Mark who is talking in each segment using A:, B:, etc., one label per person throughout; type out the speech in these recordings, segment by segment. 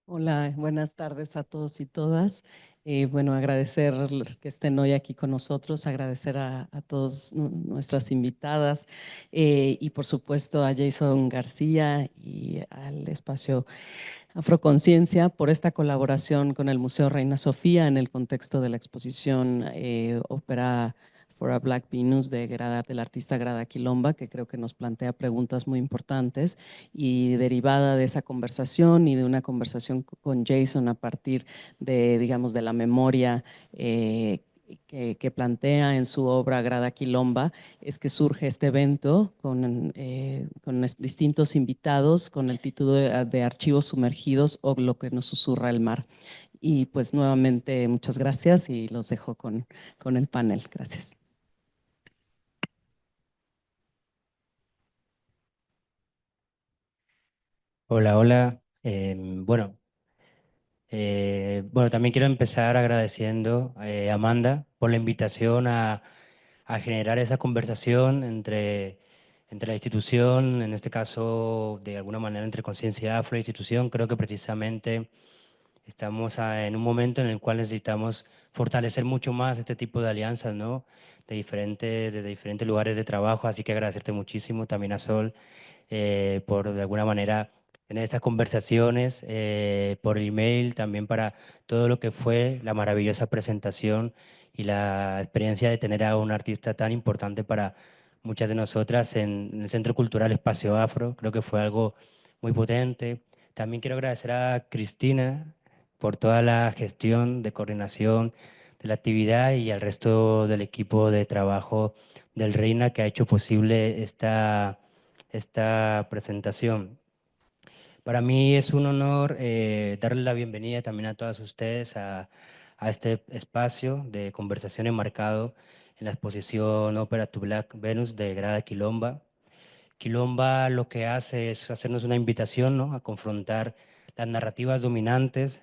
A: Hola, buenas tardes a todos y todas. Bueno, agradecer que estén hoy aquí con nosotros, agradecer a todas nuestras invitadas y por supuesto a Jason García y al espacio Afroconciencia por esta colaboración con el Museo Reina Sofía en el contexto de la exposición Ópera for a Black Venus del artista Grada Quilomba, que creo que nos plantea preguntas muy importantes y derivada de esa conversación y de una conversación con Jason a partir de, digamos, de la memoria que plantea en su obra Grada Quilomba, es que surge este evento con distintos invitados con el título de Archivos Sumergidos o Lo que nos susurra el mar. Y pues nuevamente muchas gracias y los dejo con el panel. Gracias.
B: Hola, hola. Bueno, también quiero empezar agradeciendo a Amanda por la invitación a generar esa conversación entre la institución, en este caso, de alguna manera, entre Conciencia Afro e institución. Creo que precisamente estamos en un momento en el cual necesitamos fortalecer mucho más este tipo de alianzas, ¿no? De diferentes lugares de trabajo. Así que agradecerte muchísimo también a Sol por de alguna manera tener estas conversaciones por email, también para todo lo que fue la maravillosa presentación y la experiencia de tener a un artista tan importante para muchas de nosotras en el Centro Cultural Espacio Afro. Creo que fue algo muy potente. También quiero agradecer a Cristina por toda la gestión de coordinación de la actividad y al resto del equipo de trabajo del Reina que ha hecho posible esta presentación. Para mí es un honor darle la bienvenida también a todas ustedes a este espacio de conversación enmarcado en la exposición Opera to Black Venus de Grada Quilomba. Quilomba lo que hace es hacernos una invitación, ¿no?, a confrontar las narrativas dominantes.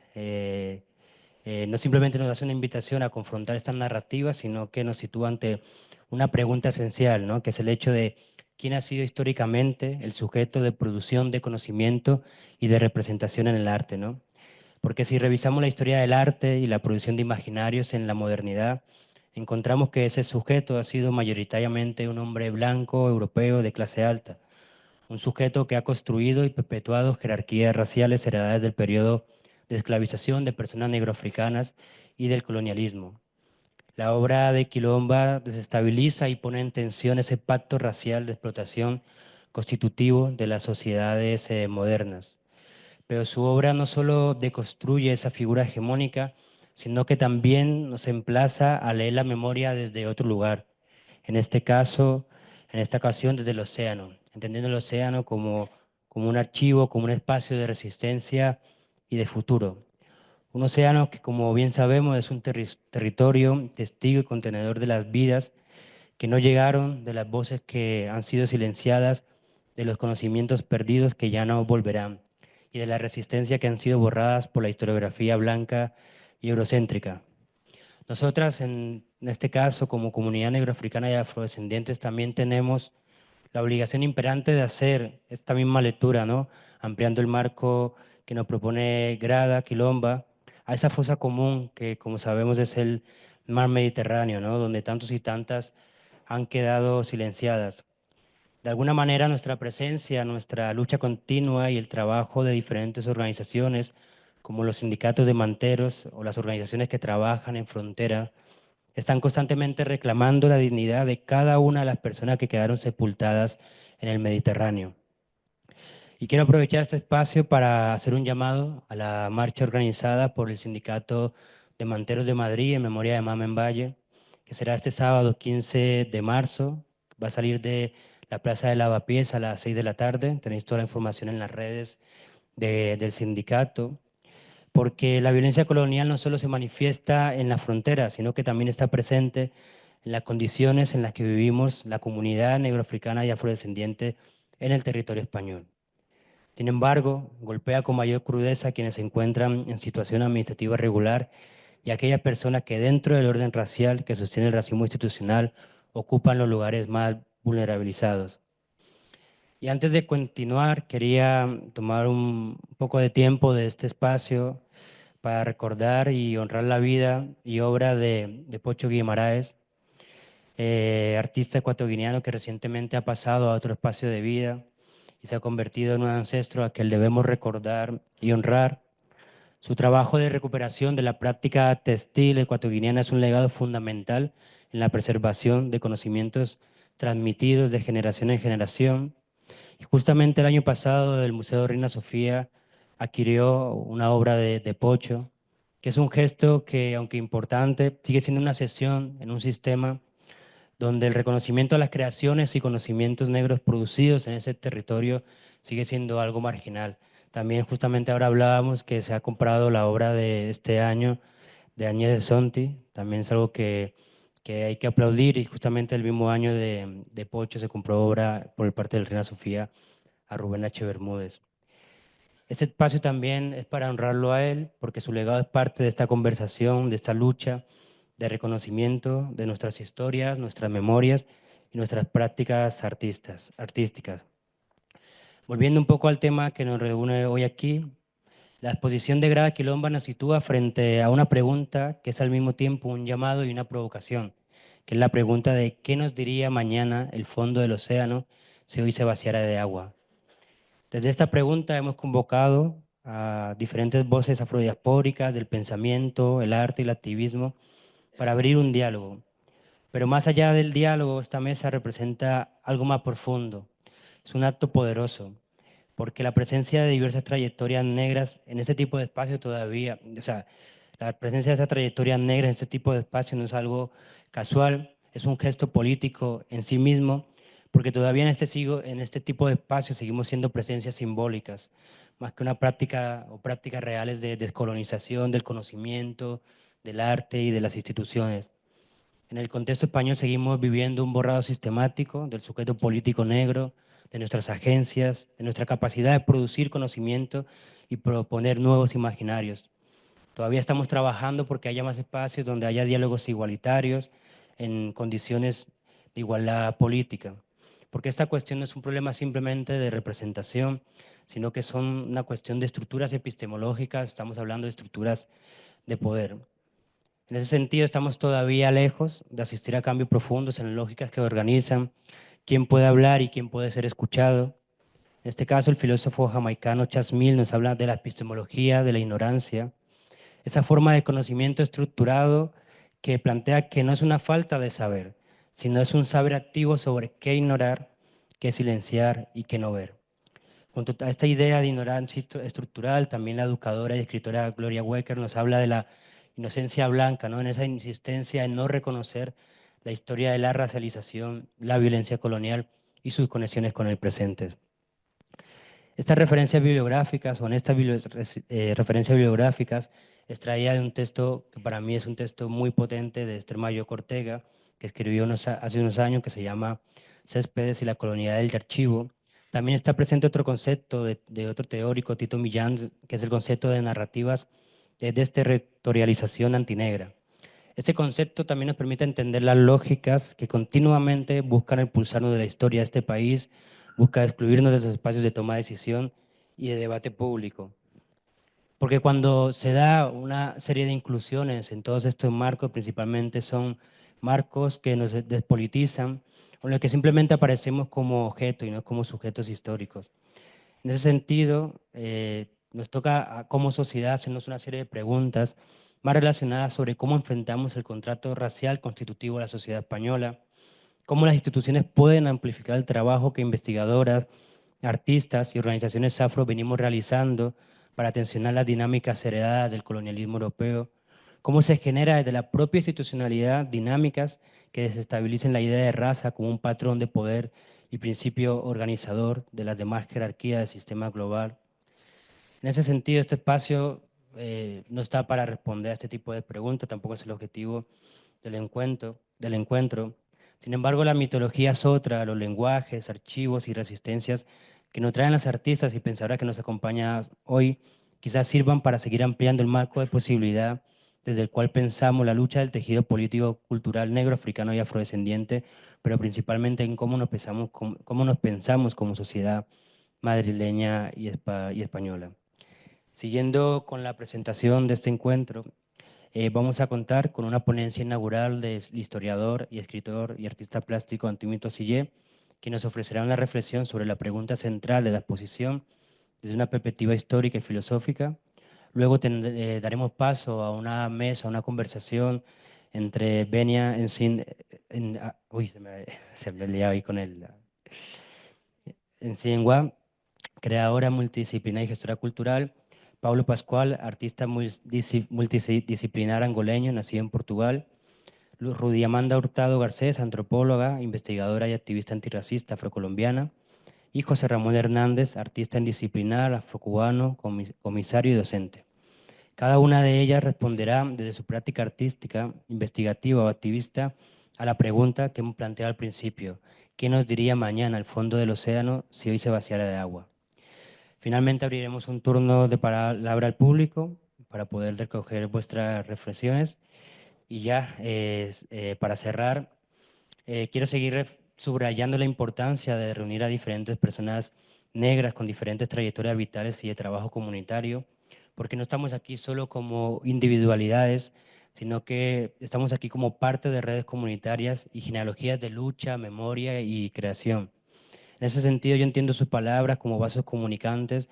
B: No simplemente nos hace una invitación a confrontar estas narrativas, sino que nos sitúa ante una pregunta esencial, ¿no?, que es el hecho de quién ha sido históricamente el sujeto de producción de conocimiento y de representación en el arte, ¿no? Porque si revisamos la historia del arte y la producción de imaginarios en la modernidad, encontramos que ese sujeto ha sido mayoritariamente un hombre blanco, europeo, de clase alta, un sujeto que ha construido y perpetuado jerarquías raciales heredadas del periodo de esclavización de personas negroafricanas y del colonialismo. La obra de Quilomba desestabiliza y pone en tensión ese pacto racial de explotación constitutivo de las sociedades modernas. Pero su obra no solo deconstruye esa figura hegemónica, sino que también nos emplaza a leer la memoria desde otro lugar. En este caso, en esta ocasión desde el océano, entendiendo el océano como un archivo, como un espacio de resistencia y de futuro. Un océano que, como bien sabemos, es un territorio testigo y contenedor de las vidas que no llegaron, de las voces que han sido silenciadas, de los conocimientos perdidos que ya no volverán, y de la resistencia que han sido borradas por la historiografía blanca y eurocéntrica. Nosotras, en este caso, como comunidad negroafricana y afrodescendientes, también tenemos la obligación imperante de hacer esta misma lectura, ¿no?, ampliando el marco que nos propone Grada, Quilomba, a esa fosa común que, como sabemos, es el mar Mediterráneo, ¿no?, donde tantos y tantas han quedado silenciadas. De alguna manera, nuestra presencia, nuestra lucha continua y el trabajo de diferentes organizaciones, como los sindicatos de manteros o las organizaciones que trabajan en frontera, están constantemente reclamando la dignidad de cada una de las personas que quedaron sepultadas en el Mediterráneo. Y quiero aprovechar este espacio para hacer un llamado a la marcha organizada por el Sindicato de Manteros de Madrid en memoria de Mamen Valle, que será este sábado 15 de marzo. Va a salir de la Plaza de Lavapiés a las 6 de la tarde. Tenéis toda la información en las redes del sindicato, porque la violencia colonial no solo se manifiesta en la frontera, sino que también está presente en las condiciones en las que vivimos la comunidad negroafricana y afrodescendiente en el territorio español. Sin embargo, golpea con mayor crudeza a quienes se encuentran en situación administrativa irregular y a aquellas personas que dentro del orden racial que sostiene el racismo institucional ocupan los lugares más vulnerabilizados. Y antes de continuar, quería tomar un poco de tiempo de este espacio para recordar y honrar la vida y obra de Pocho Guimaraes, artista ecuatoguineano que recientemente ha pasado a otro espacio de vida y se ha convertido en un ancestro a quien debemos recordar y honrar. Su trabajo de recuperación de la práctica textil ecuatoguineana es un legado fundamental en la preservación de conocimientos transmitidos de generación en generación. Y justamente el año pasado el Museo Reina Sofía adquirió una obra de Pocho, que es un gesto que, aunque importante, sigue siendo una sesión en un sistema donde el reconocimiento a las creaciones y conocimientos negros producidos en ese territorio sigue siendo algo marginal. También justamente ahora hablábamos que se ha comprado la obra de este año de Agnès de Sonti, también es algo que hay que aplaudir, y justamente el mismo año de Pocho se compró obra por parte del Reina Sofía a Rubén H. Bermúdez. Este espacio también es para honrarlo a él, porque su legado es parte de esta conversación, de esta lucha de reconocimiento de nuestras historias, nuestras memorias y nuestras prácticas artísticas. Volviendo un poco al tema que nos reúne hoy aquí, la exposición de Grada Quilomba nos sitúa frente a una pregunta que es al mismo tiempo un llamado y una provocación, que es la pregunta de ¿qué nos diría mañana el fondo del océano si hoy se vaciara de agua? Desde esta pregunta hemos convocado a diferentes voces afrodiaspóricas del pensamiento, el arte y el activismo para abrir un diálogo. Pero más allá del diálogo, esta mesa representa algo más profundo. Es un acto poderoso, porque la presencia de diversas trayectorias negras en este tipo de espacios todavía, o sea, la presencia de esas trayectorias negras en este tipo de espacios no es algo casual, es un gesto político en sí mismo, porque todavía en este tipo de espacios seguimos siendo presencias simbólicas, más que una práctica o prácticas reales de descolonización del conocimiento, del arte y de las instituciones. En el contexto español seguimos viviendo un borrado sistemático del sujeto político negro, de nuestras agencias, de nuestra capacidad de producir conocimiento y proponer nuevos imaginarios. Todavía estamos trabajando porque haya más espacios donde haya diálogos igualitarios en condiciones de igualdad política. Porque esta cuestión no es un problema simplemente de representación, sino que son una cuestión de estructuras epistemológicas, estamos hablando de estructuras de poder. En ese sentido, estamos todavía lejos de asistir a cambios profundos en lógicas que organizan quién puede hablar y quién puede ser escuchado. En este caso, el filósofo jamaicano Chas Mill nos habla de la epistemología de la ignorancia, esa forma de conocimiento estructurado que plantea que no es una falta de saber, sino es un saber activo sobre qué ignorar, qué silenciar y qué no ver. Junto a esta idea de ignorancia estructural, también la educadora y escritora Gloria Wecker nos habla de la inocencia blanca, ¿no? En esa insistencia en no reconocer la historia de la racialización, la violencia colonial y sus conexiones con el presente. Estas referencias bibliográficas o en estas referencias bibliográficas extraía de un texto que para mí es un texto muy potente de Esther Mayo Ortega, que escribió hace unos años, que se llama Céspedes y la colonialidad del archivo. También está presente otro concepto de otro teórico, Tito Millán, que es el concepto de narrativas de desterritorialización antinegra. Este concepto también nos permite entender las lógicas que continuamente buscan impulsarnos de la historia de este país, busca excluirnos de esos espacios de toma de decisión y de debate público. Porque cuando se da una serie de inclusiones en todos estos marcos, principalmente son marcos que nos despolitizan, con los que simplemente aparecemos como objeto y no como sujetos históricos. En ese sentido, nos toca como sociedad hacernos una serie de preguntas más relacionadas sobre cómo enfrentamos el contrato racial constitutivo de la sociedad española, cómo las instituciones pueden amplificar el trabajo que investigadoras, artistas y organizaciones afro venimos realizando para tensionar las dinámicas heredadas del colonialismo europeo, cómo se genera desde la propia institucionalidad dinámicas que desestabilicen la idea de raza como un patrón de poder y principio organizador de las demás jerarquías del sistema global. En ese sentido, este espacio no está para responder a este tipo de preguntas, tampoco es el objetivo del encuentro. Sin embargo, la mitología es otra, los lenguajes, archivos y resistencias que nos traen las artistas y pensadoras que nos acompañan hoy, quizás sirvan para seguir ampliando el marco de posibilidad desde el cual pensamos la lucha del tejido político cultural negro, africano y afrodescendiente, pero principalmente en cómo nos pensamos como sociedad madrileña y española. Siguiendo con la presentación de este encuentro, vamos a contar con una ponencia inaugural del historiador y escritor y artista plástico Antonio Tosillé, que nos ofrecerá una reflexión sobre la pregunta central de la exposición desde una perspectiva histórica y filosófica. Luego daremos paso a una mesa, a una conversación entre Benia Encin, uy, se me liaba ahí con el Enciengua, creadora multidisciplinar y gestora cultural; Paulo Pascual, artista multidisciplinar angoleño, nacido en Portugal; Rudy Amanda Hurtado Garcés, antropóloga, investigadora y activista antirracista afrocolombiana; y José Ramón Hernández, artista indisciplinar, afrocubano, comisario y docente. Cada una de ellas responderá desde su práctica artística, investigativa o activista a la pregunta que hemos planteado al principio: ¿qué nos diría mañana el fondo del océano si hoy se vaciara de agua? Finalmente abriremos un turno de palabra al público para poder recoger vuestras reflexiones. Y ya, para cerrar, quiero seguir subrayando la importancia de reunir a diferentes personas negras con diferentes trayectorias vitales y de trabajo comunitario, porque no estamos aquí solo como individualidades, sino que estamos aquí como parte de redes comunitarias y genealogías de lucha, memoria y creación. En ese sentido, yo entiendo sus palabras como vasos comunicantes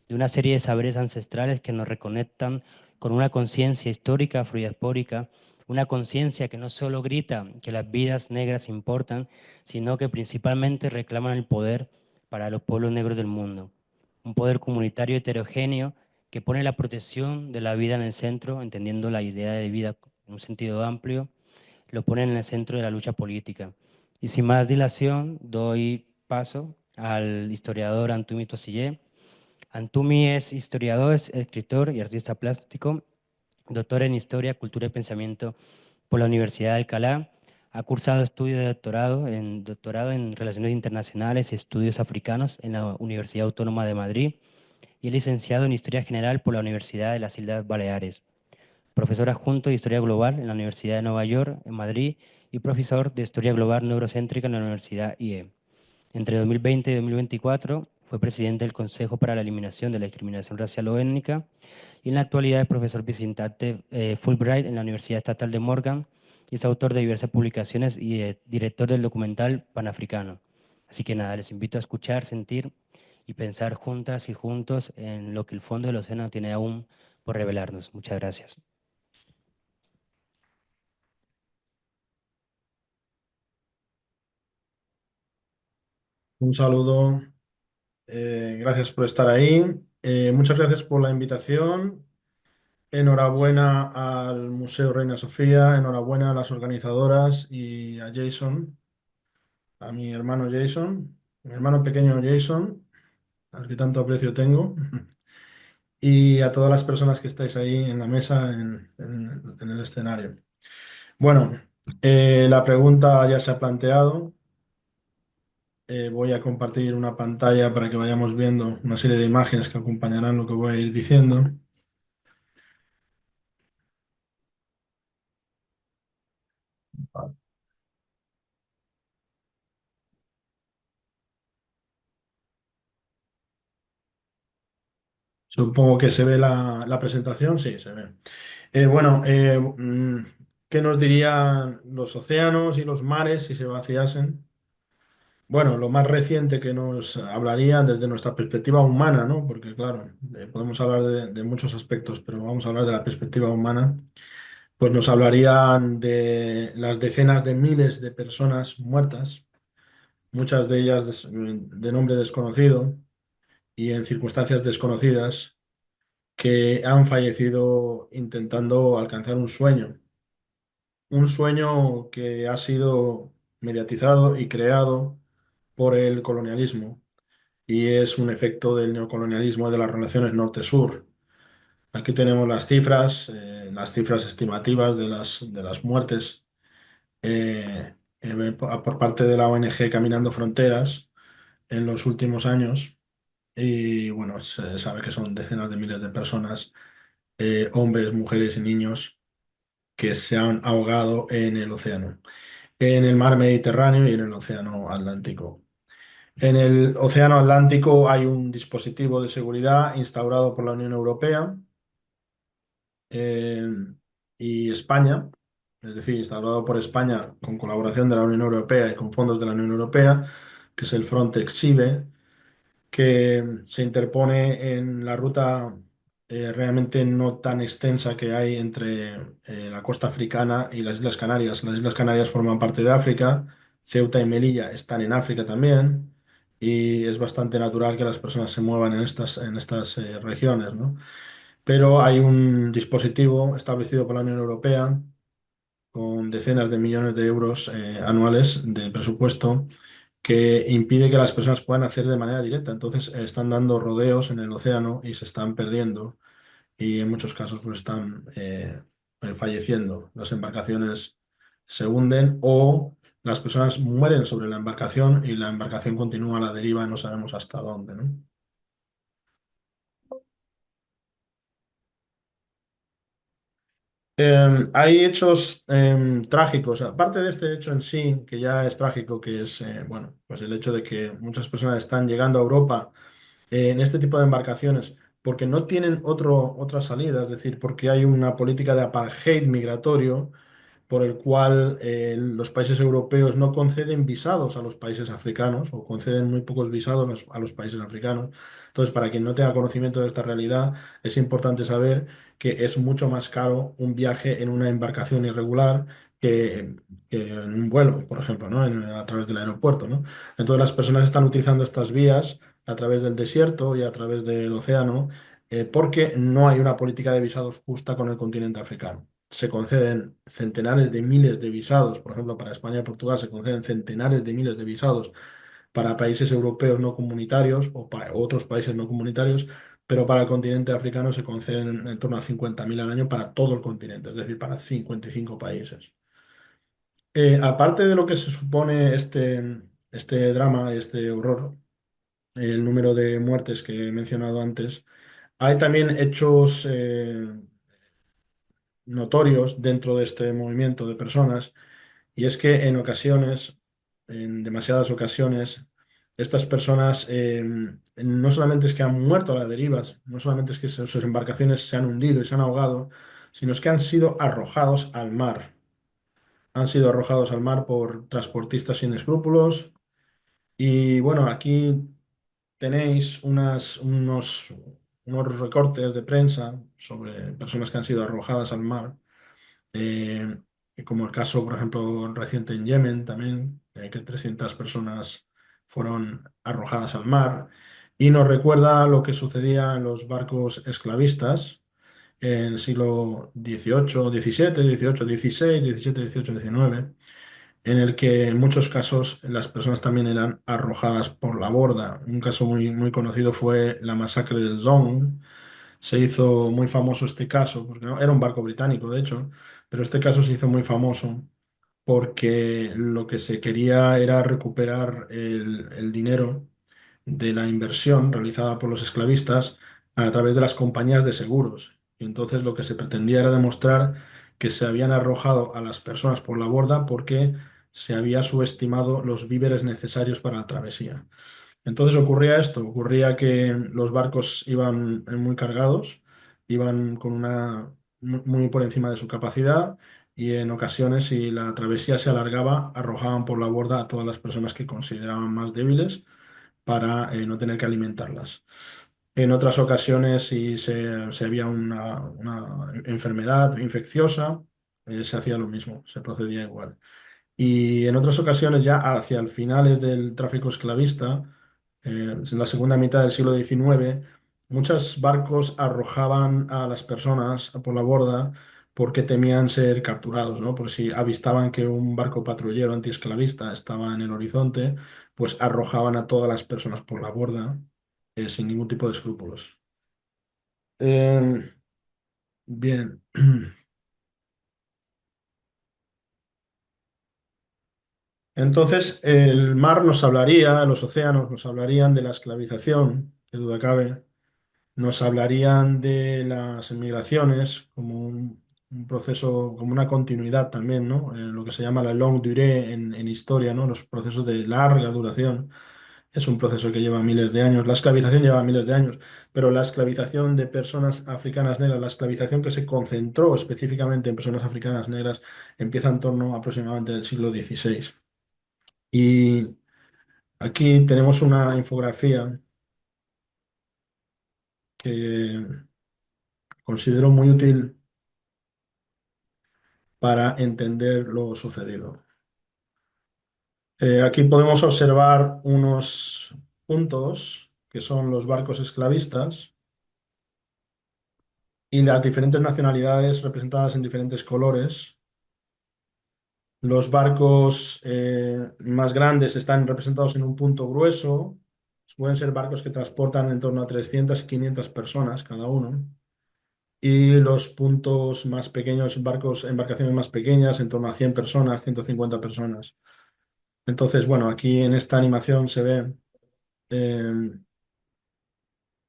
B: de una serie de saberes ancestrales que nos reconectan con una conciencia histórica afrodiaspórica, una conciencia que no solo grita que las vidas negras importan, sino que principalmente reclaman el poder para los pueblos negros del mundo. Un poder comunitario heterogéneo que pone la protección de la vida en el centro, entendiendo la idea de vida en un sentido amplio, lo pone en el centro de la lucha política. Y sin más dilación, doy paso al historiador Antumi Tosillé. Antumi es historiador, es escritor y artista plástico, doctor en Historia, Cultura y Pensamiento por la Universidad de Alcalá. Ha cursado estudios de doctorado en Relaciones Internacionales y Estudios Africanos en la Universidad Autónoma de Madrid y es licenciado en Historia General por la Universidad de las Islas Baleares. Profesor adjunto de Historia Global en la Universidad de Nueva York, en Madrid, y profesor de Historia Global Neurocéntrica en la Universidad IE. Entre 2020 y 2024 fue presidente del Consejo para la Eliminación de la Discriminación Racial o Étnica y en la actualidad es profesor visitante Fulbright en la Universidad Estatal de Morgan y es autor de diversas publicaciones y director del documental Panafricano. Así que nada, les invito a escuchar, sentir y pensar juntas y juntos en lo que el fondo del océano tiene aún por revelarnos. Muchas gracias.
C: Un saludo, gracias por estar ahí. Muchas gracias por la invitación. Enhorabuena al Museo Reina Sofía, enhorabuena a las organizadoras y a Jason, a mi hermano Jason, mi hermano pequeño Jason, al que tanto aprecio tengo, y a todas las personas que estáis ahí en la mesa, en el escenario. Bueno, la pregunta ya se ha planteado. Voy a compartir una pantalla para que vayamos viendo una serie de imágenes que acompañarán lo que voy a ir diciendo. Supongo que se ve la presentación, sí, se ve. Bueno, ¿qué nos dirían los océanos y los mares si se vaciasen? Bueno, lo más reciente que nos hablaría desde nuestra perspectiva humana, ¿no? Porque claro, podemos hablar de muchos aspectos, pero vamos a hablar de la perspectiva humana. Pues nos hablarían de las decenas de miles de personas muertas, muchas de ellas de nombre desconocido y en circunstancias desconocidas, que han fallecido intentando alcanzar un sueño que ha sido mediatizado y creado por el colonialismo y es un efecto del neocolonialismo de las relaciones norte-sur. Aquí tenemos las cifras estimativas de las muertes por parte de la ONG Caminando Fronteras en los últimos años. Y bueno, se sabe que son decenas de miles de personas, hombres, mujeres y niños, que se han ahogado en el océano, en el mar Mediterráneo y en el océano Atlántico. En el océano Atlántico hay un dispositivo de seguridad instaurado por la Unión Europea eh, y España, es decir, instaurado por España con colaboración de la Unión Europea y con fondos de la Unión Europea, que es el Frontex SIBE, que se interpone en la ruta realmente no tan extensa que hay entre la costa africana y las Islas Canarias. Las Islas Canarias forman parte de África, Ceuta y Melilla están en África también, y es bastante natural que las personas se muevan en estas regiones, ¿no? Pero hay un dispositivo establecido por la Unión Europea con decenas de millones de euros anuales de presupuesto que impide que las personas puedan hacer de manera directa. Entonces están dando rodeos en el océano y se están perdiendo y en muchos casos pues están falleciendo. Las embarcaciones se hunden o las personas mueren sobre la embarcación y la embarcación continúa a la deriva y no sabemos hasta dónde, ¿no? Hay hechos trágicos, aparte de este hecho en sí, que ya es trágico, que es, bueno, pues el hecho de que muchas personas están llegando a Europa en este tipo de embarcaciones porque no tienen otra salida, es decir, porque hay una política de apartheid migratorio por el cual los países europeos no conceden visados a los países africanos o conceden muy pocos visados a los países africanos. Entonces, para quien no tenga conocimiento de esta realidad, es importante saber que es mucho más caro un viaje en una embarcación irregular que en un vuelo, por ejemplo, ¿no? A través del aeropuerto, ¿no? Entonces, las personas están utilizando estas vías a través del desierto y a través del océano porque no hay una política de visados justa con el continente africano. Se conceden centenares de miles de visados, por ejemplo, para España y Portugal se conceden centenares de miles de visados para países europeos no comunitarios o para otros países no comunitarios, pero para el continente africano se conceden en torno a 50.000 al año para todo el continente, es decir, para 55 países. Aparte de lo que se supone este drama, este horror, el número de muertes que he mencionado antes, hay también hechos notorios dentro de este movimiento de personas, y es que en ocasiones, en demasiadas ocasiones, estas personas no solamente es que han muerto a la deriva, no solamente es que sus embarcaciones se han hundido y se han ahogado, sino es que han sido arrojados al mar. Han sido arrojados al mar por transportistas sin escrúpulos. Y bueno, aquí tenéis unos recortes de prensa sobre personas que han sido arrojadas al mar, eh, como el caso, por ejemplo, reciente en Yemen también, que 300 personas fueron arrojadas al mar, y nos recuerda lo que sucedía en los barcos esclavistas en el siglo XVIII, XVII, XVIII, XVI, XVII, XVIII, XIX, en el que en muchos casos las personas también eran arrojadas por la borda. Un caso muy conocido fue la masacre del Zong. Se hizo muy famoso este caso, porque era un barco británico, de hecho, pero este caso se hizo muy famoso porque lo que se quería era recuperar el dinero de la inversión realizada por los esclavistas a través de las compañías de seguros. Y entonces lo que se pretendía era demostrar que se habían arrojado a las personas por la borda porque se había subestimado los víveres necesarios para la travesía. Entonces ocurría esto, ocurría que los barcos iban muy cargados, iban con una muy por encima de su capacidad, y en ocasiones, si la travesía se alargaba, arrojaban por la borda a todas las personas que consideraban más débiles para no tener que alimentarlas. En otras ocasiones, si se había una enfermedad infecciosa, se hacía lo mismo, se procedía igual. Y en otras ocasiones, ya hacia el finales del tráfico esclavista, en la segunda mitad del siglo XIX, muchos barcos arrojaban a las personas por la borda porque temían ser capturados, ¿no? Por si avistaban que un barco patrullero antiesclavista estaba en el horizonte, pues arrojaban a todas las personas por la borda sin ningún tipo de escrúpulos. Eh, bien. Entonces, el mar nos hablaría, los océanos nos hablarían de la esclavización, que duda cabe, nos hablarían de las migraciones como un proceso como una continuidad también, ¿no? Lo que se llama la longue durée en historia, ¿no? Los procesos de larga duración. Es un proceso que lleva miles de años. La esclavización lleva miles de años, pero la esclavización de personas africanas negras, la esclavización que se concentró específicamente en personas africanas negras, empieza en torno aproximadamente del siglo XVI. Y aquí tenemos una infografía que considero muy útil para entender lo sucedido. Aquí podemos observar unos puntos que son los barcos esclavistas y las diferentes nacionalidades representadas en diferentes colores. Los barcos más grandes están representados en un punto grueso. Pueden ser barcos que transportan en torno a 300 y 500 personas cada uno. Y los puntos más pequeños, barcos, embarcaciones más pequeñas, en torno a 100 personas, 150 personas. Entonces, bueno, aquí en esta animación se ve eh,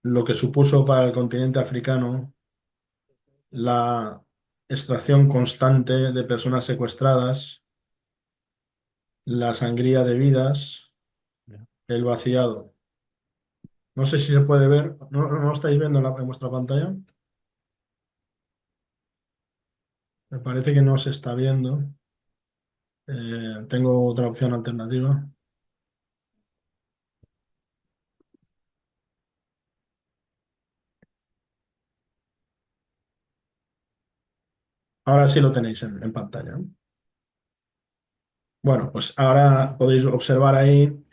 C: lo que supuso para el continente africano la extracción constante de personas secuestradas, la sangría de vidas, el vaciado. No sé si se puede ver, ¿no lo estáis viendo en vuestra pantalla? Me parece que no se está viendo. Tengo otra opción alternativa. Ahora sí lo tenéis en pantalla, ¿no? Bueno, pues ahora podéis observar ahí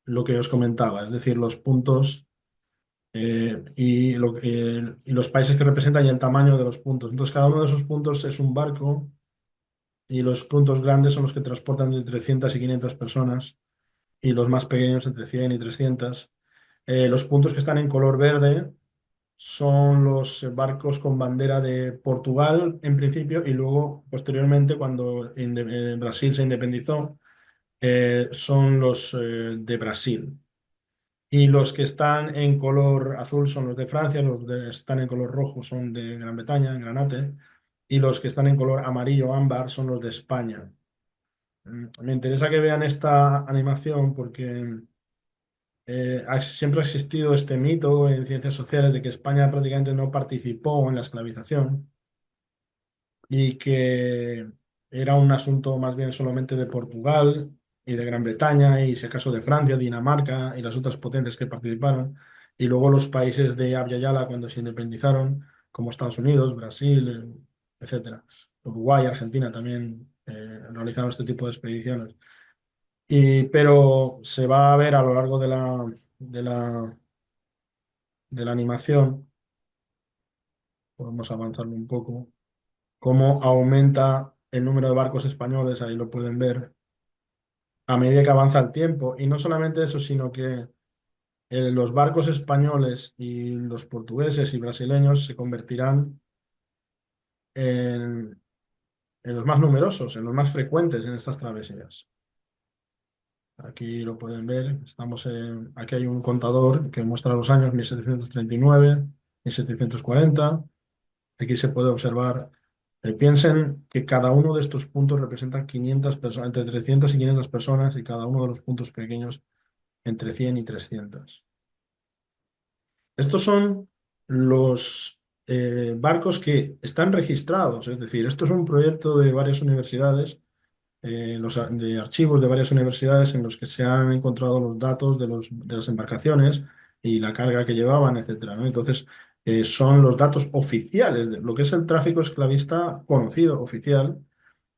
C: lo que os comentaba, es decir, los puntos y los países que representan y el tamaño de los puntos. Entonces, cada uno de esos puntos es un barco y los puntos grandes son los que transportan de 300 y 500 personas y los más pequeños entre 100 y 300. Los puntos que están en color verde son los barcos con bandera de Portugal en principio y luego posteriormente cuando Brasil se independizó son los de Brasil. Y los que están en color azul son los de Francia, los que están en color rojo son de Gran Bretaña, en Granate, y los que están en color amarillo ámbar son los de España. Me interesa que vean esta animación porque siempre ha existido este mito en ciencias sociales de que España prácticamente no participó en la esclavización y que era un asunto más bien solamente de Portugal y de Gran Bretaña y si acaso de Francia, Dinamarca y las otras potentes que participaron. Y luego los países de Abya Yala cuando se independizaron, como Estados Unidos, Brasil, etcétera. Uruguay, Argentina también realizaron este tipo de expediciones. Pero se va a ver a lo largo de la, de la animación, podemos avanzarlo un poco, cómo aumenta el número de barcos españoles, ahí lo pueden ver, a medida que avanza el tiempo. Y no solamente eso, sino que los barcos españoles y los portugueses y brasileños se convertirán en, en los más numerosos, en los más frecuentes en estas travesías. Aquí lo pueden ver, aquí hay un contador que muestra los años 1739, 1740. Aquí se puede observar, piensen que cada uno de estos puntos representa 500 personas, entre 300 y 500 personas y cada uno de los puntos pequeños entre 100 y 300. Estos son los barcos que están registrados, es decir, esto es un proyecto de varias universidades, de archivos de varias universidades en los que se han encontrado los datos de las embarcaciones y la carga que llevaban, etcétera, ¿no? Entonces, son los datos oficiales de lo que es el tráfico esclavista conocido, oficial.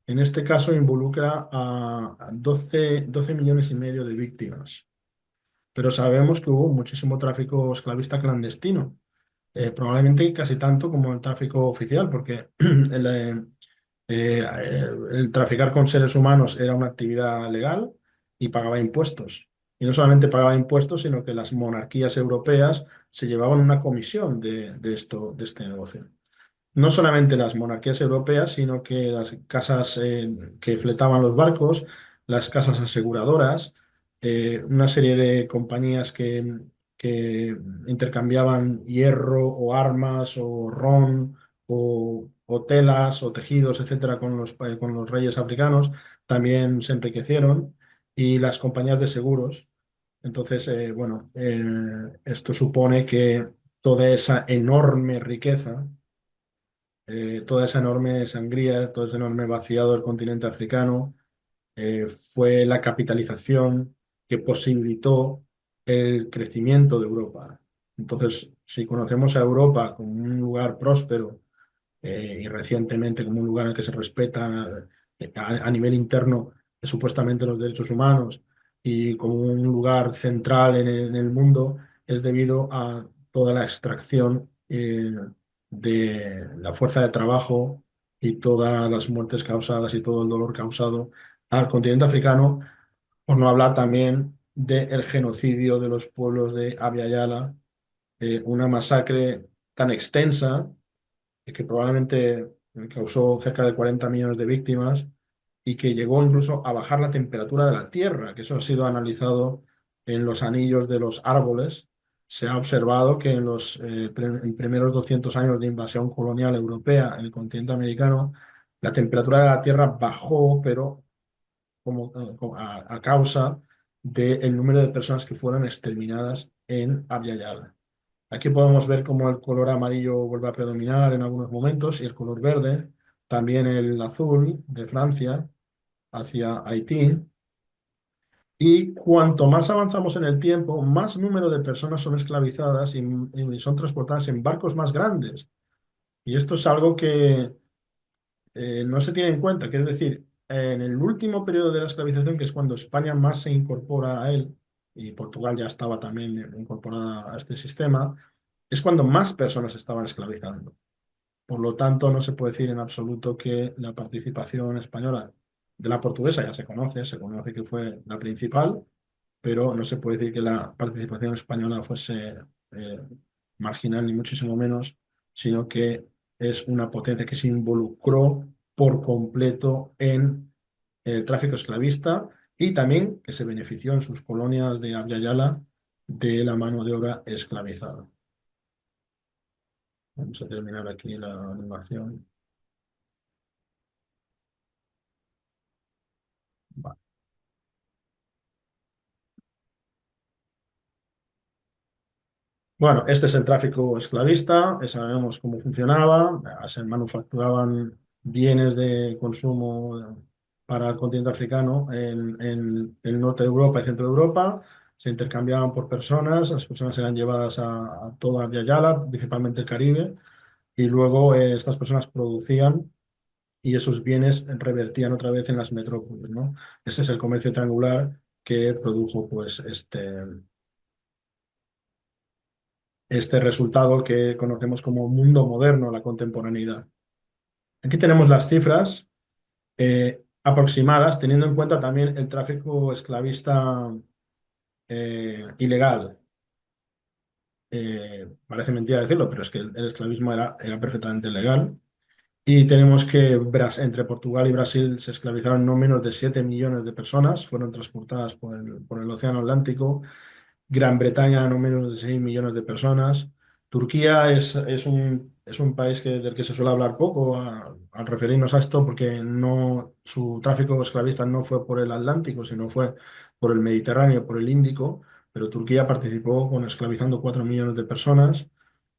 C: En este caso involucra a 12 millones y medio de víctimas. Pero sabemos que hubo muchísimo tráfico esclavista clandestino, probablemente casi tanto como el tráfico oficial, porque el traficar con seres humanos era una actividad legal y pagaba impuestos. Y no solamente pagaba impuestos, sino que las monarquías europeas se llevaban una comisión de este negocio. No solamente las monarquías europeas, sino que las casas que fletaban los barcos, las casas aseguradoras, una serie de compañías que intercambiaban hierro o armas o ron o telas o tejidos, etcétera, con los reyes africanos, también se enriquecieron, y las compañías de seguros. Entonces, bueno, esto supone que toda esa enorme riqueza, toda esa enorme sangría, todo ese enorme vaciado del continente africano, fue la capitalización que posibilitó el crecimiento de Europa. Entonces, si conocemos a Europa como un lugar próspero, y recientemente como un lugar en el que se respeta a nivel interno supuestamente los derechos humanos, y como un lugar central en el mundo, es debido a toda la extracción de la fuerza de trabajo y todas las muertes causadas y todo el dolor causado al continente africano, por no hablar también del genocidio de los pueblos de Abya Yala, una masacre tan extensa que probablemente causó cerca de 40 millones de víctimas, y que llegó incluso a bajar la temperatura de la Tierra, que eso ha sido analizado en los anillos de los árboles. Se ha observado que en los en primeros 200 años de invasión colonial europea en el continente americano, la temperatura de la Tierra bajó, pero a causa del número de personas que fueron exterminadas en Abya Yala. Aquí podemos ver cómo el color amarillo vuelve a predominar en algunos momentos, y el color verde, también el azul de Francia hacia Haití. Y cuanto más avanzamos en el tiempo, más número de personas son esclavizadas y son transportadas en barcos más grandes. Y esto es algo que no se tiene en cuenta, que es decir, en el último periodo de la esclavización, que es cuando España más se incorpora a él, y Portugal ya estaba también incorporada a este sistema, es cuando más personas estaban esclavizando. Por lo tanto, no se puede decir en absoluto que la participación española, de la portuguesa ya se conoce que fue la principal, pero no se puede decir que la participación española fuese eh, marginal, ni muchísimo menos, sino que es una potencia que se involucró por completo en el tráfico esclavista, y también que se benefició en sus colonias de Abya Yala de la mano de obra esclavizada. Vamos a terminar aquí la animación. Vale. Bueno, este es el tráfico esclavista, sabemos cómo funcionaba. Se manufacturaban bienes de consumo para el continente africano en el norte de Europa y centro de Europa. Se intercambiaban por personas, las personas eran llevadas a toda Via Yala, principalmente el Caribe, y luego estas personas producían, y esos bienes revertían otra vez en las metrópolis, ¿no? Ese es el comercio triangular que produjo pues este resultado que conocemos como mundo moderno, la contemporaneidad. Aquí tenemos las cifras aproximadas, teniendo en cuenta también el tráfico esclavista ilegal. Parece mentira decirlo, pero es que el esclavismo era perfectamente legal. Y tenemos que entre Portugal y Brasil se esclavizaron no menos de 7 millones de personas, fueron transportadas por el Océano Atlántico. Gran Bretaña, no menos de 6 millones de personas. Turquía es un país del que se suele hablar poco al referirnos a esto, porque no, su tráfico esclavista no fue por el Atlántico, sino fue por el Mediterráneo, por el Índico, pero Turquía participó esclavizando 4 millones de personas.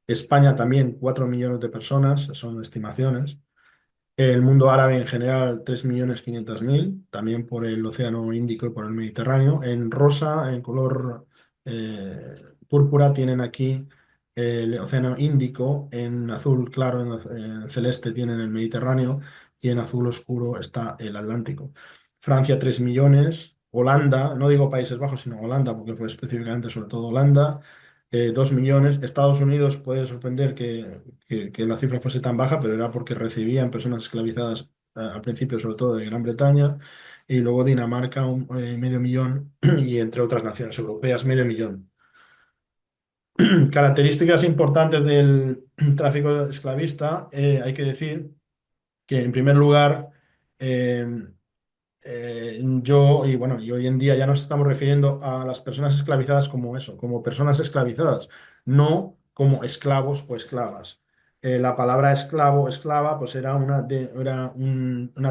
C: España también 4 millones de personas, son estimaciones. El mundo árabe en general, 3.500.000, también por el Océano Índico y por el Mediterráneo. En rosa, en color púrpura, tienen aquí el Océano Índico, en azul claro, en celeste tienen el Mediterráneo, y en azul oscuro está el Atlántico. Francia, 3 millones. Holanda, no digo Países Bajos, sino Holanda, porque fue específicamente sobre todo Holanda, 2 millones. Estados Unidos puede sorprender que la cifra fuese tan baja, pero era porque recibían personas esclavizadas al principio, sobre todo de Gran Bretaña, y luego Dinamarca, medio millón, y entre otras naciones europeas, medio millón. Características importantes del tráfico esclavista, hay que decir que en primer lugar, eh, y bueno, y hoy en día ya nos estamos refiriendo a las personas esclavizadas como eso, como personas esclavizadas, no como esclavos o esclavas. la palabra esclavo, esclava, pues era una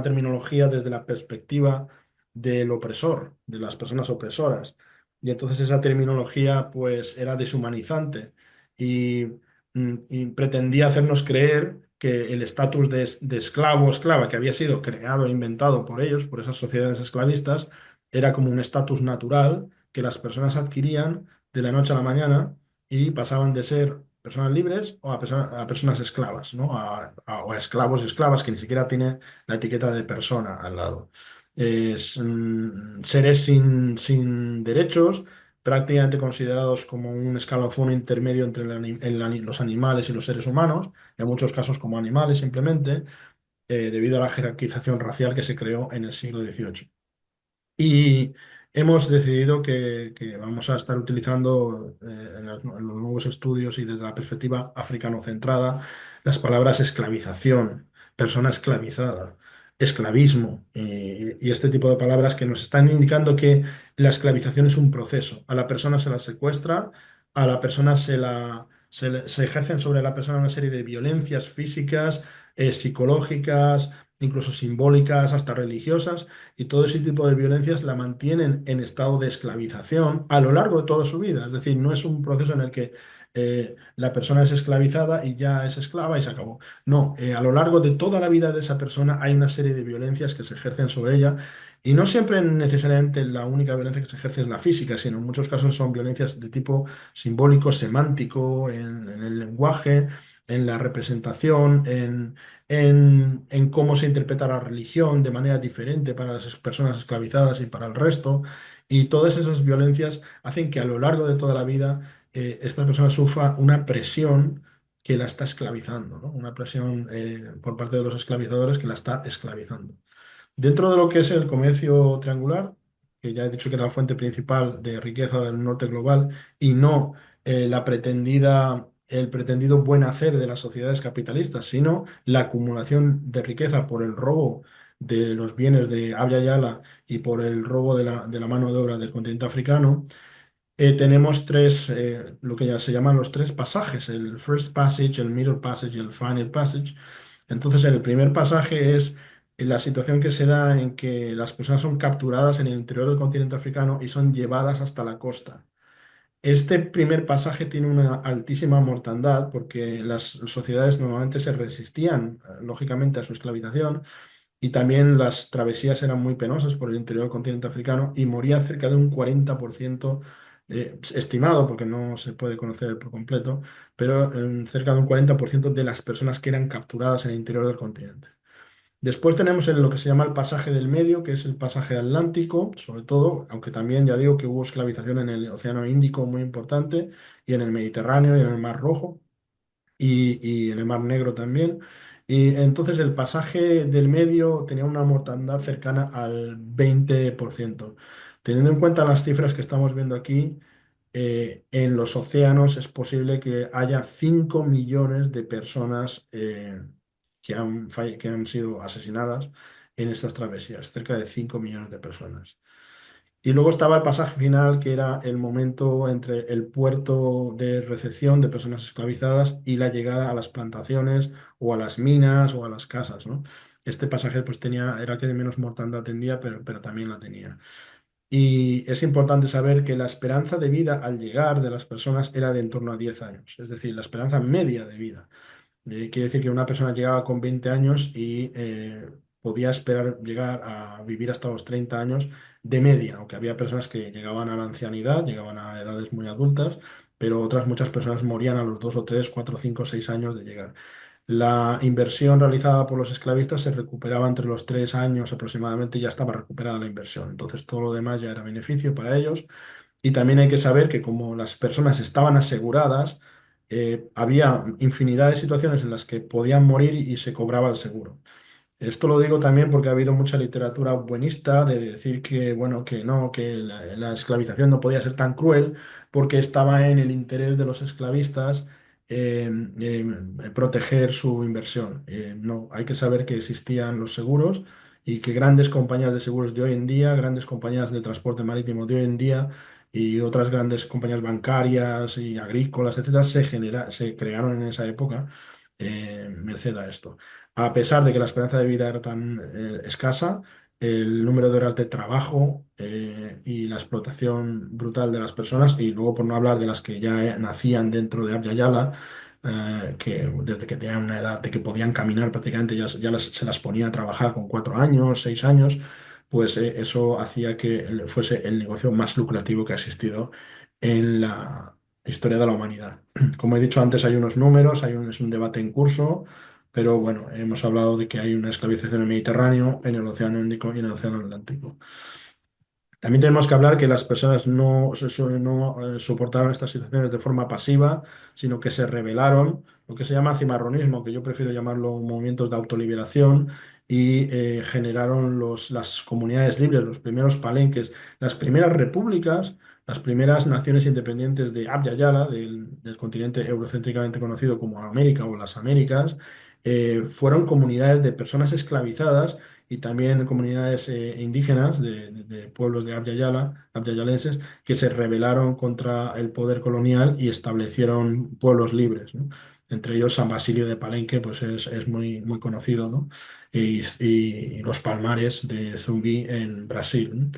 C: terminología desde la perspectiva del opresor, de las personas opresoras. Y entonces esa terminología pues era deshumanizante y, y pretendía hacernos creer que el estatus de esclavo o esclava que había sido creado e inventado por ellos, por esas sociedades esclavistas, era como un estatus natural que las personas adquirían de la noche a la mañana y pasaban de ser personas libres o a personas esclavas, ¿no? O a esclavos y esclavas que ni siquiera tiene la etiqueta de persona al lado. Es seres sin derechos, prácticamente considerados como un escalafón intermedio entre los animales y los seres humanos, en muchos casos como animales simplemente, debido a la jerarquización racial que se creó en el siglo XVIII. Y hemos decidido que vamos a estar utilizando en los nuevos estudios y desde la perspectiva africanocentrada las palabras esclavización, persona esclavizada, esclavismo y este tipo de palabras que nos están indicando que la esclavización es un proceso. A la persona se la secuestra, a la persona se ejercen sobre la persona una serie de violencias físicas, psicológicas, incluso simbólicas, hasta religiosas y todo ese tipo de violencias la mantienen en estado de esclavización a lo largo de toda su vida. Es decir, no es un proceso en el que la persona es esclavizada y ya es esclava y se acabó. No, a lo largo de toda la vida de esa persona hay una serie de violencias que se ejercen sobre ella. Y no siempre necesariamente la única violencia que se ejerce es la física, sino en muchos casos son violencias de tipo simbólico, semántico, en el lenguaje, en la representación, en cómo se interpreta la religión de manera diferente para las personas esclavizadas y para el resto. Y todas esas violencias hacen que a lo largo de toda la vida esta persona sufra una presión que la está esclavizando, ¿no? Una presión por parte de los esclavizadores que la está esclavizando. Dentro de lo que es el comercio triangular, que ya he dicho que era la fuente principal de riqueza del norte global y no el pretendido buen hacer de las sociedades capitalistas, sino la acumulación de riqueza por el robo de los bienes de Abya Yala y por el robo de la mano de obra del continente africano, tenemos lo que ya se llaman los tres pasajes, el first passage, el middle passage y el final passage. Entonces, el primer pasaje es la situación que se da en que las personas son capturadas en el interior del continente africano y son llevadas hasta la costa. Este primer pasaje tiene una altísima mortandad porque las sociedades normalmente se resistían, lógicamente, a su esclavización y también las travesías eran muy penosas por el interior del continente africano y moría cerca de un 40%, estimado, porque no se puede conocer por completo, pero cerca de un 40% de las personas que eran capturadas en el interior del continente. Después tenemos lo que se llama el pasaje del medio, que es el pasaje atlántico, sobre todo, aunque también ya digo que hubo esclavización en el Océano Índico muy importante, y en el Mediterráneo y en el Mar Rojo y en el Mar Negro también. Y entonces el pasaje del medio tenía una mortandad cercana al 20%. Teniendo en cuenta las cifras que estamos viendo aquí, en los océanos es posible que haya 5 millones de personas que han sido asesinadas en estas travesías, cerca de 5 millones de personas. Y luego estaba el pasaje final, que era el momento entre el puerto de recepción de personas esclavizadas y la llegada a las plantaciones o a las minas o a las casas, ¿no? Este pasaje pues era que de menos mortandad tendría, pero también la tenía. Y es importante saber que la esperanza de vida al llegar de las personas era de en torno a 10 años, es decir, la esperanza media de vida. Quiere decir que una persona llegaba con 20 años y podía esperar llegar a vivir hasta los 30 años de media, aunque había personas que llegaban a la ancianidad, llegaban a edades muy adultas, pero otras muchas personas morían a los 2 o 3, 4, 5, 6 años de llegar. La inversión realizada por los esclavistas se recuperaba entre los 3 años aproximadamente, y ya estaba recuperada la inversión. Entonces todo lo demás ya era beneficio para ellos. Y también hay que saber que como las personas estaban aseguradas, había infinidad de situaciones en las que podían morir y se cobraba el seguro. Esto lo digo también porque ha habido mucha literatura buenista de decir que, bueno, que no, que la esclavización no podía ser tan cruel porque estaba en el interés de los esclavistas proteger su inversión. No, hay que saber que existían los seguros y que grandes compañías de seguros de hoy en día, grandes compañías de transporte marítimo de hoy en día y otras grandes compañías bancarias y agrícolas, etcétera, se crearon en esa época merced a esto. A pesar de que la esperanza de vida era tan escasa, el número de horas de trabajo y la explotación brutal de las personas, y luego por no hablar de las que ya nacían dentro de Abya Yala, que desde que tenían una edad de que podían caminar prácticamente se las ponía a trabajar con 4 años, 6 años, pues eso hacía que fuese el negocio más lucrativo que ha existido en la historia de la humanidad. Como he dicho antes, hay unos números, es un debate en curso, pero bueno, hemos hablado de que hay una esclavización en el Mediterráneo, en el Océano Índico y en el Océano Atlántico. También tenemos que hablar que las personas no soportaron estas situaciones de forma pasiva, sino que se rebelaron, lo que se llama cimarronismo, que yo prefiero llamarlo movimientos de autoliberación, y generaron las comunidades libres, los primeros palenques, las primeras repúblicas, las primeras naciones independientes de Abya Yala, del continente eurocéntricamente conocido como América o las Américas. Fueron comunidades de personas esclavizadas y también comunidades indígenas de pueblos de Abya Yala, abyayalenses, que se rebelaron contra el poder colonial y establecieron pueblos libres, ¿no? Entre ellos San Basilio de Palenque, pues es muy, muy conocido, ¿no? Y los Palmares de Zumbi en Brasil, ¿no?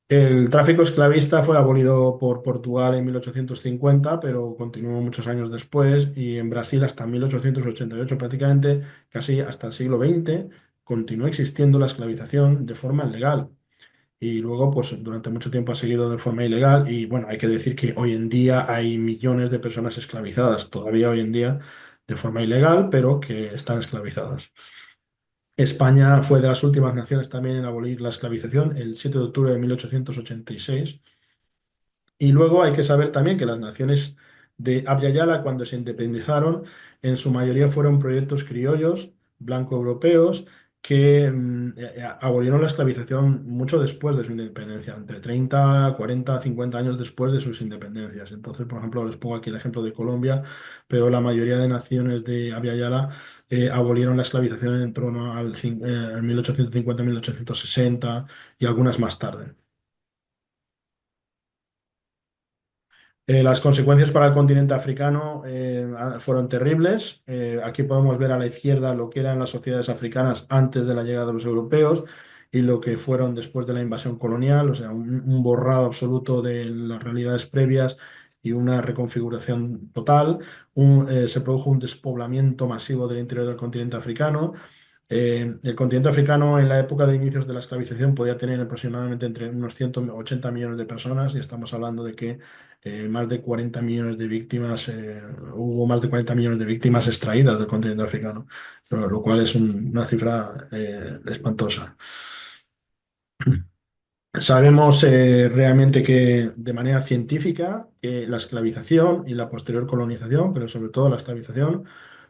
C: El tráfico esclavista fue abolido por Portugal en 1850, pero continuó muchos años después, y en Brasil hasta 1888, prácticamente casi hasta el siglo XX, continuó existiendo la esclavización de forma legal. Y luego, pues durante mucho tiempo ha seguido de forma ilegal. Y bueno, hay que decir que hoy en día hay millones de personas esclavizadas, todavía hoy en día de forma ilegal, pero que están esclavizadas. España fue de las últimas naciones también en abolir la esclavización el 7 de octubre de 1886. Y luego hay que saber también que las naciones de Abya Yala, cuando se independizaron, en su mayoría fueron proyectos criollos, blanco-europeos, que abolieron la esclavización mucho después de su independencia, entre 30, 40, 50 años después de sus independencias. Entonces, por ejemplo, les pongo aquí el ejemplo de Colombia, pero la mayoría de naciones de Abya Yala abolieron la esclavización en torno al 1850-1860 y algunas más tarde. Las consecuencias para el continente africano fueron terribles. Aquí podemos ver a la izquierda lo que eran las sociedades africanas antes de la llegada de los europeos y lo que fueron después de la invasión colonial, o sea, un borrado absoluto de las realidades previas y una reconfiguración total. Se produjo un despoblamiento masivo del interior del continente africano. El continente africano en la época de inicios de la esclavización podía tener aproximadamente entre unos 180 millones de personas, y estamos hablando de que más de 40 millones de víctimas, hubo más de 40 millones de víctimas extraídas del continente africano, lo cual es una cifra espantosa. Sabemos realmente que de manera científica que la esclavización y la posterior colonización, pero sobre todo la esclavización,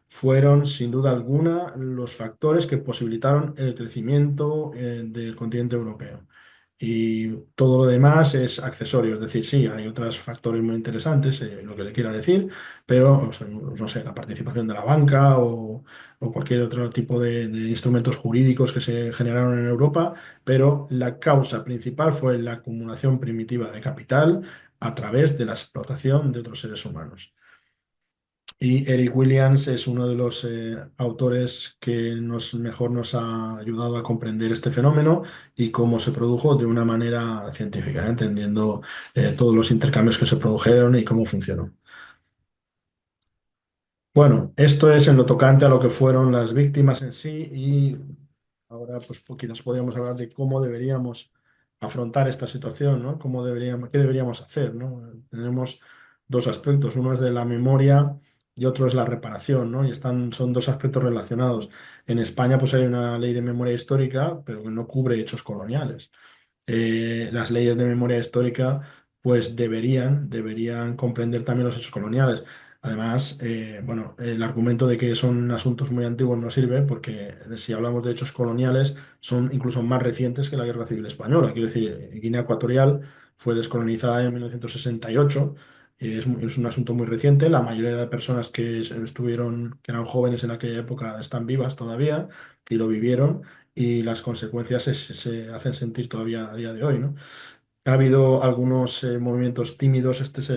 C: fueron sin duda alguna los factores que posibilitaron el crecimiento del continente europeo. Y todo lo demás es accesorio, es decir, sí, hay otros factores muy interesantes, lo que le quiera decir, pero o sea, no sé, la participación de la banca o cualquier otro tipo de instrumentos jurídicos que se generaron en Europa, pero la causa principal fue la acumulación primitiva de capital a través de la explotación de otros seres humanos. Y Eric Williams es uno de los autores que mejor nos ha ayudado a comprender este fenómeno y cómo se produjo de una manera científica, entendiendo todos los intercambios que se produjeron y cómo funcionó. Bueno, esto es en lo tocante a lo que fueron las víctimas en sí, y ahora pues quizás podríamos hablar de cómo deberíamos afrontar esta situación, ¿no? ¿Qué deberíamos hacer, ¿no? Tenemos dos aspectos, uno es de la memoria y otro es la reparación, ¿no? Y son dos aspectos relacionados. En España pues hay una ley de memoria histórica, pero que no cubre hechos coloniales. Las leyes de memoria histórica pues deberían comprender también los hechos coloniales. Además, bueno, el argumento de que son asuntos muy antiguos no sirve, porque si hablamos de hechos coloniales son incluso más recientes que la Guerra Civil Española. Quiero decir, Guinea Ecuatorial fue descolonizada en 1968. Es un asunto muy reciente. La mayoría de personas que eran jóvenes en aquella época, están vivas todavía y lo vivieron, y las consecuencias se hacen sentir todavía a día de hoy, ¿no? Ha habido algunos movimientos tímidos. Este es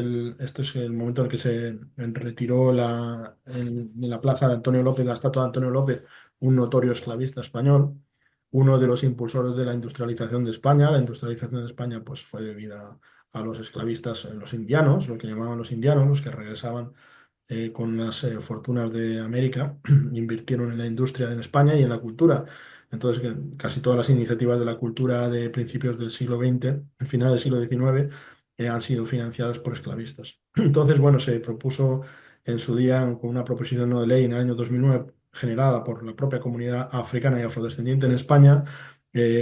C: el momento en el que se retiró en la plaza de Antonio López, la estatua de Antonio López, un notorio esclavista español, uno de los impulsores de la industrialización de España. La industrialización de España pues, fue debida a los esclavistas, los indianos, lo que llamaban los indianos, los que regresaban con las fortunas de América, invirtieron en la industria en España y en la cultura. Entonces, casi todas las iniciativas de la cultura de principios del siglo XX, al final del siglo XIX, han sido financiadas por esclavistas. Entonces, bueno, se propuso en su día, con una proposición no de ley en el año 2009, generada por la propia comunidad africana y afrodescendiente en España,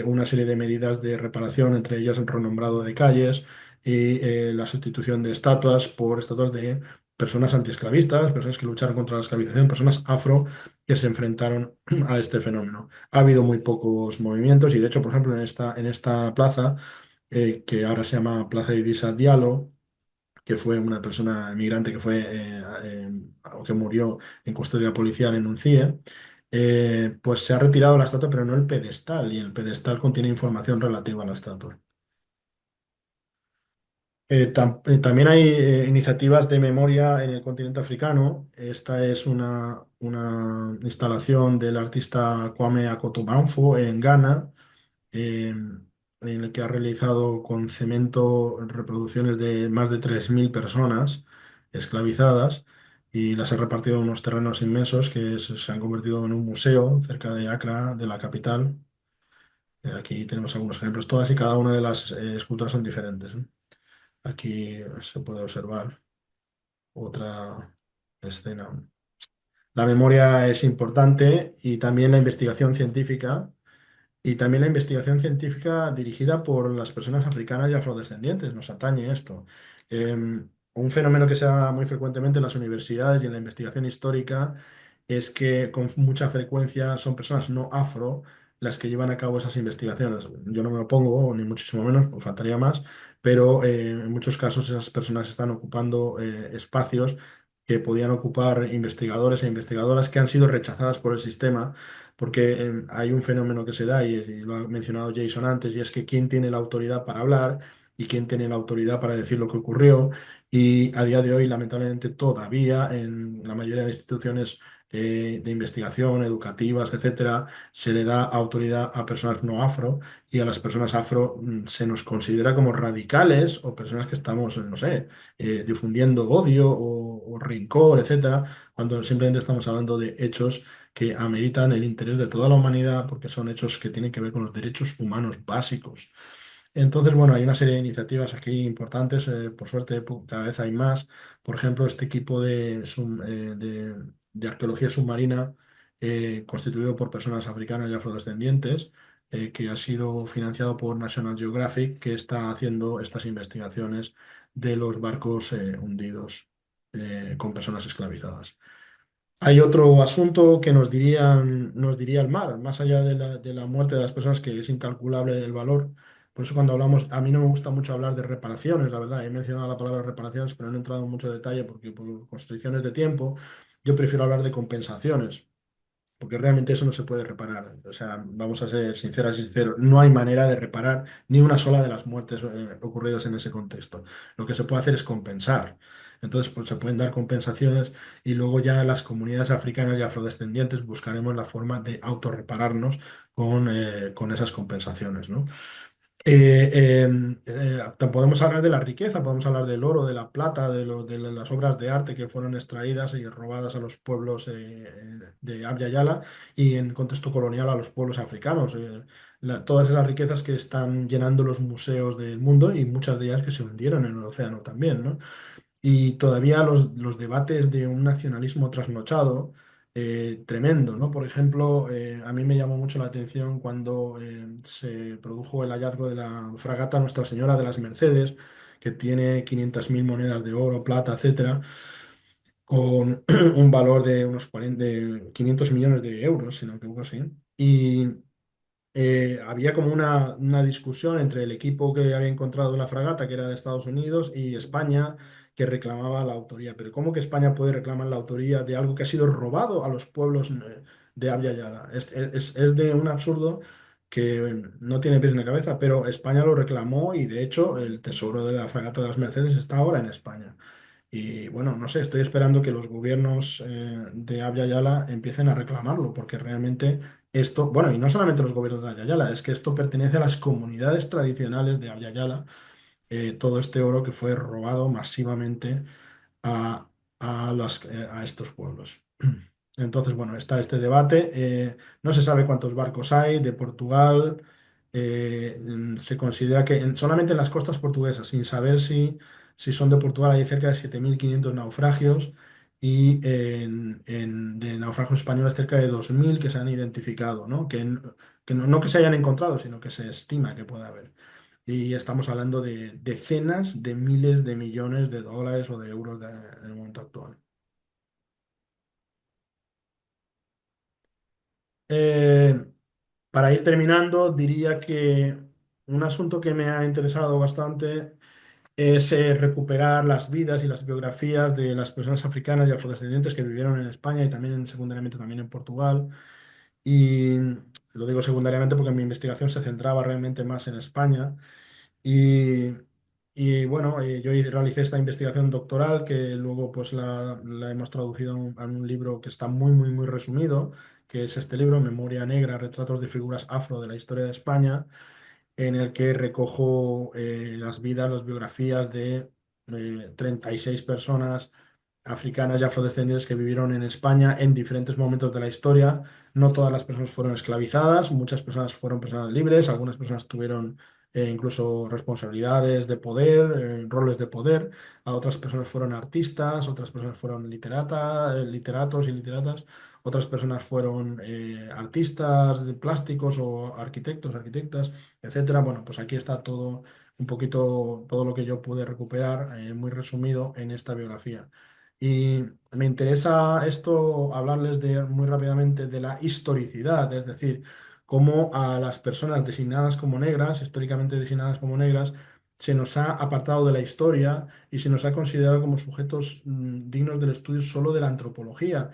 C: una serie de medidas de reparación, entre ellas el renombrado de calles y la sustitución de estatuas por estatuas de personas antiesclavistas, personas que lucharon contra la esclavización, personas afro que se enfrentaron a este fenómeno. Ha habido muy pocos movimientos y de hecho, por ejemplo, en esta plaza, que ahora se llama Plaza Idrissa Diallo, que fue una persona migrante que o que murió en custodia policial en un CIE, pues se ha retirado la estatua, pero no el pedestal, y el pedestal contiene información relativa a la estatua. También hay iniciativas de memoria en el continente africano. Esta es una instalación del artista Kwame Akutubanfo en Ghana, en el que ha realizado con cemento reproducciones de más de 3.000 personas esclavizadas y las ha repartido en unos terrenos inmensos que se han convertido en un museo cerca de Accra, de la capital. Aquí tenemos algunos ejemplos. Todas y cada una de las esculturas son diferentes, ¿no? Aquí se puede observar otra escena. La memoria es importante y también la investigación científica, y también la investigación científica dirigida por las personas africanas y afrodescendientes. Nos atañe esto. Un fenómeno que se da muy frecuentemente en las universidades y en la investigación histórica es que con mucha frecuencia son personas no afro las que llevan a cabo esas investigaciones. Yo no me opongo, ni muchísimo menos, pues faltaría más, pero en muchos casos esas personas están ocupando espacios que podían ocupar investigadores e investigadoras que han sido rechazadas por el sistema, porque hay un fenómeno que se da, y lo ha mencionado Jason antes, y es que quién tiene la autoridad para hablar y quién tiene la autoridad para decir lo que ocurrió. Y a día de hoy, lamentablemente, todavía en la mayoría de instituciones de investigación, educativas, etcétera, se le da autoridad a personas no afro, y a las personas afro se nos considera como radicales o personas que estamos, no sé, difundiendo odio o rencor, etcétera, cuando simplemente estamos hablando de hechos que ameritan el interés de toda la humanidad porque son hechos que tienen que ver con los derechos humanos básicos. Entonces, bueno, hay una serie de iniciativas aquí importantes, por suerte cada vez hay más. Por ejemplo, este equipo de arqueología submarina, constituido por personas africanas y afrodescendientes, que ha sido financiado por National Geographic, que está haciendo estas investigaciones de los barcos hundidos con personas esclavizadas. Hay otro asunto que nos diría el mar, más allá de la muerte de las personas, que es incalculable el valor. Por eso cuando hablamos, a mí no me gusta mucho hablar de reparaciones, la verdad. He mencionado la palabra reparaciones, pero no he entrado en mucho detalle porque por constricciones de tiempo yo prefiero hablar de compensaciones, porque realmente eso no se puede reparar. O sea, vamos a ser sinceras y sinceros, no hay manera de reparar ni una sola de las muertes ocurridas en ese contexto. Lo que se puede hacer es compensar. Entonces, pues se pueden dar compensaciones, y luego ya las comunidades africanas y afrodescendientes buscaremos la forma de autorrepararnos con esas compensaciones, ¿no? Podemos hablar de la riqueza, podemos hablar del oro, de la plata, de las obras de arte que fueron extraídas y robadas a los pueblos de Abya Yala, y en contexto colonial a los pueblos africanos. Todas esas riquezas que están llenando los museos del mundo, y muchas de ellas que se hundieron en el océano también, ¿no? Y todavía los debates de un nacionalismo trasnochado tremendo, ¿no? Por ejemplo, a mí me llamó mucho la atención cuando se produjo el hallazgo de la fragata Nuestra Señora de las Mercedes, que tiene 500.000 monedas de oro, plata, etcétera, con un valor de unos 500 millones de euros, si no me equivoco, sí. Y había como una discusión entre el equipo que había encontrado la fragata, que era de Estados Unidos, y España, que reclamaba la autoría. Pero ¿cómo que España puede reclamar la autoría de algo que ha sido robado a los pueblos de Abya Yala? Es de un absurdo que no tiene pies ni cabeza, pero España lo reclamó y de hecho el tesoro de la fragata de las Mercedes está ahora en España. Y bueno, no sé, estoy esperando que los gobiernos de Abya Yala empiecen a reclamarlo, porque realmente esto, bueno, y no solamente los gobiernos de Abya Yala, es que esto pertenece a las comunidades tradicionales de Abya Yala, todo este oro que fue robado masivamente a, a estos pueblos. Entonces, bueno, está este debate. No se sabe cuántos barcos hay de Portugal. Se considera que solamente en las costas portuguesas, sin saber si son de Portugal, hay cerca de 7.500 naufragios y de naufragios españoles cerca de 2.000 que se han identificado, ¿no? Que no que se hayan encontrado, sino que se estima que puede haber. Y estamos hablando de decenas de miles de millones de dólares o de euros en el momento actual. Eh, para ir terminando, diría que un asunto que me ha interesado bastante es recuperar las vidas y las biografías de las personas africanas y afrodescendientes que vivieron en España y también secundariamente también en Portugal. Y lo digo secundariamente porque mi investigación se centraba realmente más en España. Y, y bueno, yo realicé esta investigación doctoral que luego pues la hemos traducido en un libro que está muy, muy, muy resumido, que es este libro, Memoria Negra, Retratos de Figuras Afro de la Historia de España, en el que recojo las vidas, las biografías de 36 personas africanas y afrodescendientes que vivieron en España en diferentes momentos de la historia. No todas las personas fueron esclavizadas, muchas personas fueron personas libres, algunas personas tuvieron incluso responsabilidades de poder, roles de poder, a otras personas fueron artistas, otras personas fueron literatos y literatas, otras personas fueron artistas de plásticos o arquitectos, arquitectas, etcétera. Bueno, pues aquí está todo, un poquito todo lo que yo pude recuperar, muy resumido en esta biografía. Y me interesa esto, hablarles muy rápidamente de la historicidad, es decir, cómo a las personas designadas como negras, históricamente designadas como negras, se nos ha apartado de la historia y se nos ha considerado como sujetos dignos del estudio solo de la antropología,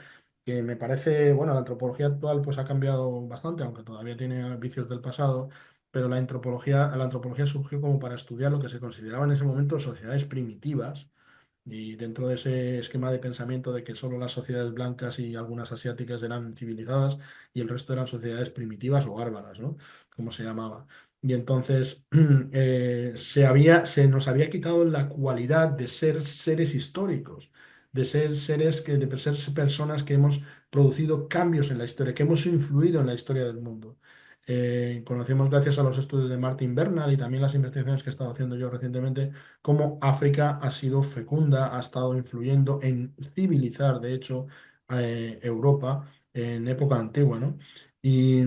C: que me parece, bueno, la antropología actual pues ha cambiado bastante, aunque todavía tiene vicios del pasado, pero la antropología surgió como para estudiar lo que se consideraba en ese momento sociedades primitivas y dentro de ese esquema de pensamiento de que solo las sociedades blancas y algunas asiáticas eran civilizadas y el resto eran sociedades primitivas o bárbaras, ¿no? Como se llamaba. Y entonces se nos había quitado la cualidad de ser seres históricos, de ser de ser personas que hemos producido cambios en la historia, que hemos influido en la historia del mundo. Conocemos gracias a los estudios de Martin Bernal y también las investigaciones que he estado haciendo yo recientemente cómo África ha sido fecunda, ha estado influyendo en civilizar, de hecho, Europa en época antigua, ¿no? Y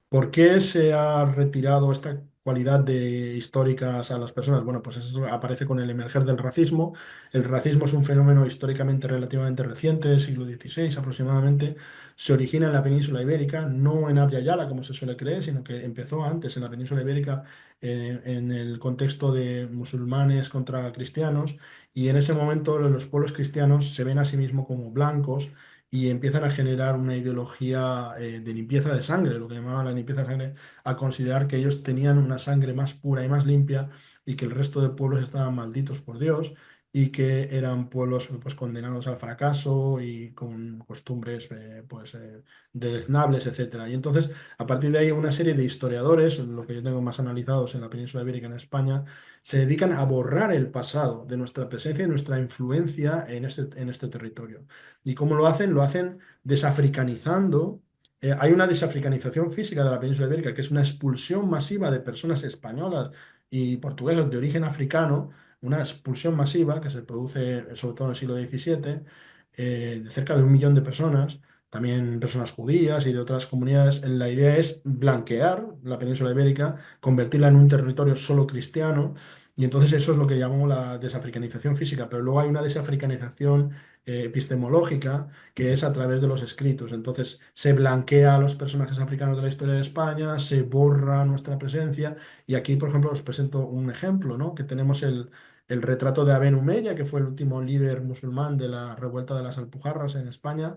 C: ¿por qué se ha retirado esta cualidad de históricas a las personas? Bueno, pues eso aparece con el emerger del racismo. El racismo es un fenómeno históricamente relativamente reciente, del siglo XVI aproximadamente. Se origina en la península ibérica, no en Abya Yala, como se suele creer, sino que empezó antes en la península ibérica en el contexto de musulmanes contra cristianos. Y en ese momento los pueblos cristianos se ven a sí mismos como blancos y empiezan a generar una ideología de limpieza de sangre, lo que llamaban la limpieza de sangre, a considerar que ellos tenían una sangre más pura y más limpia y que el resto de pueblos estaban malditos por Dios y que eran pueblos pues, condenados al fracaso y con costumbres deleznables, etcétera. Y entonces, a partir de ahí, una serie de historiadores, lo que yo tengo más analizados en la península ibérica en España, se dedican a borrar el pasado de nuestra presencia y nuestra influencia en este territorio. ¿Y cómo lo hacen? Lo hacen desafricanizando. Hay una desafricanización física de la península ibérica, que es una expulsión masiva de personas españolas y portuguesas de origen africano, una expulsión masiva que se produce sobre todo en el siglo XVII, de cerca de 1 millón de personas, también personas judías y de otras comunidades. La idea es blanquear la península ibérica, convertirla en un territorio solo cristiano. Y entonces eso es lo que llamamos la desafricanización física, pero luego hay una desafricanización epistemológica, que es a través de los escritos. Entonces, se blanquea a los personajes africanos de la historia de España, se borra nuestra presencia. Y aquí, por ejemplo, os presento un ejemplo, ¿no? Que tenemos el retrato de Aben Humeya, que fue el último líder musulmán de la revuelta de las Alpujarras en España,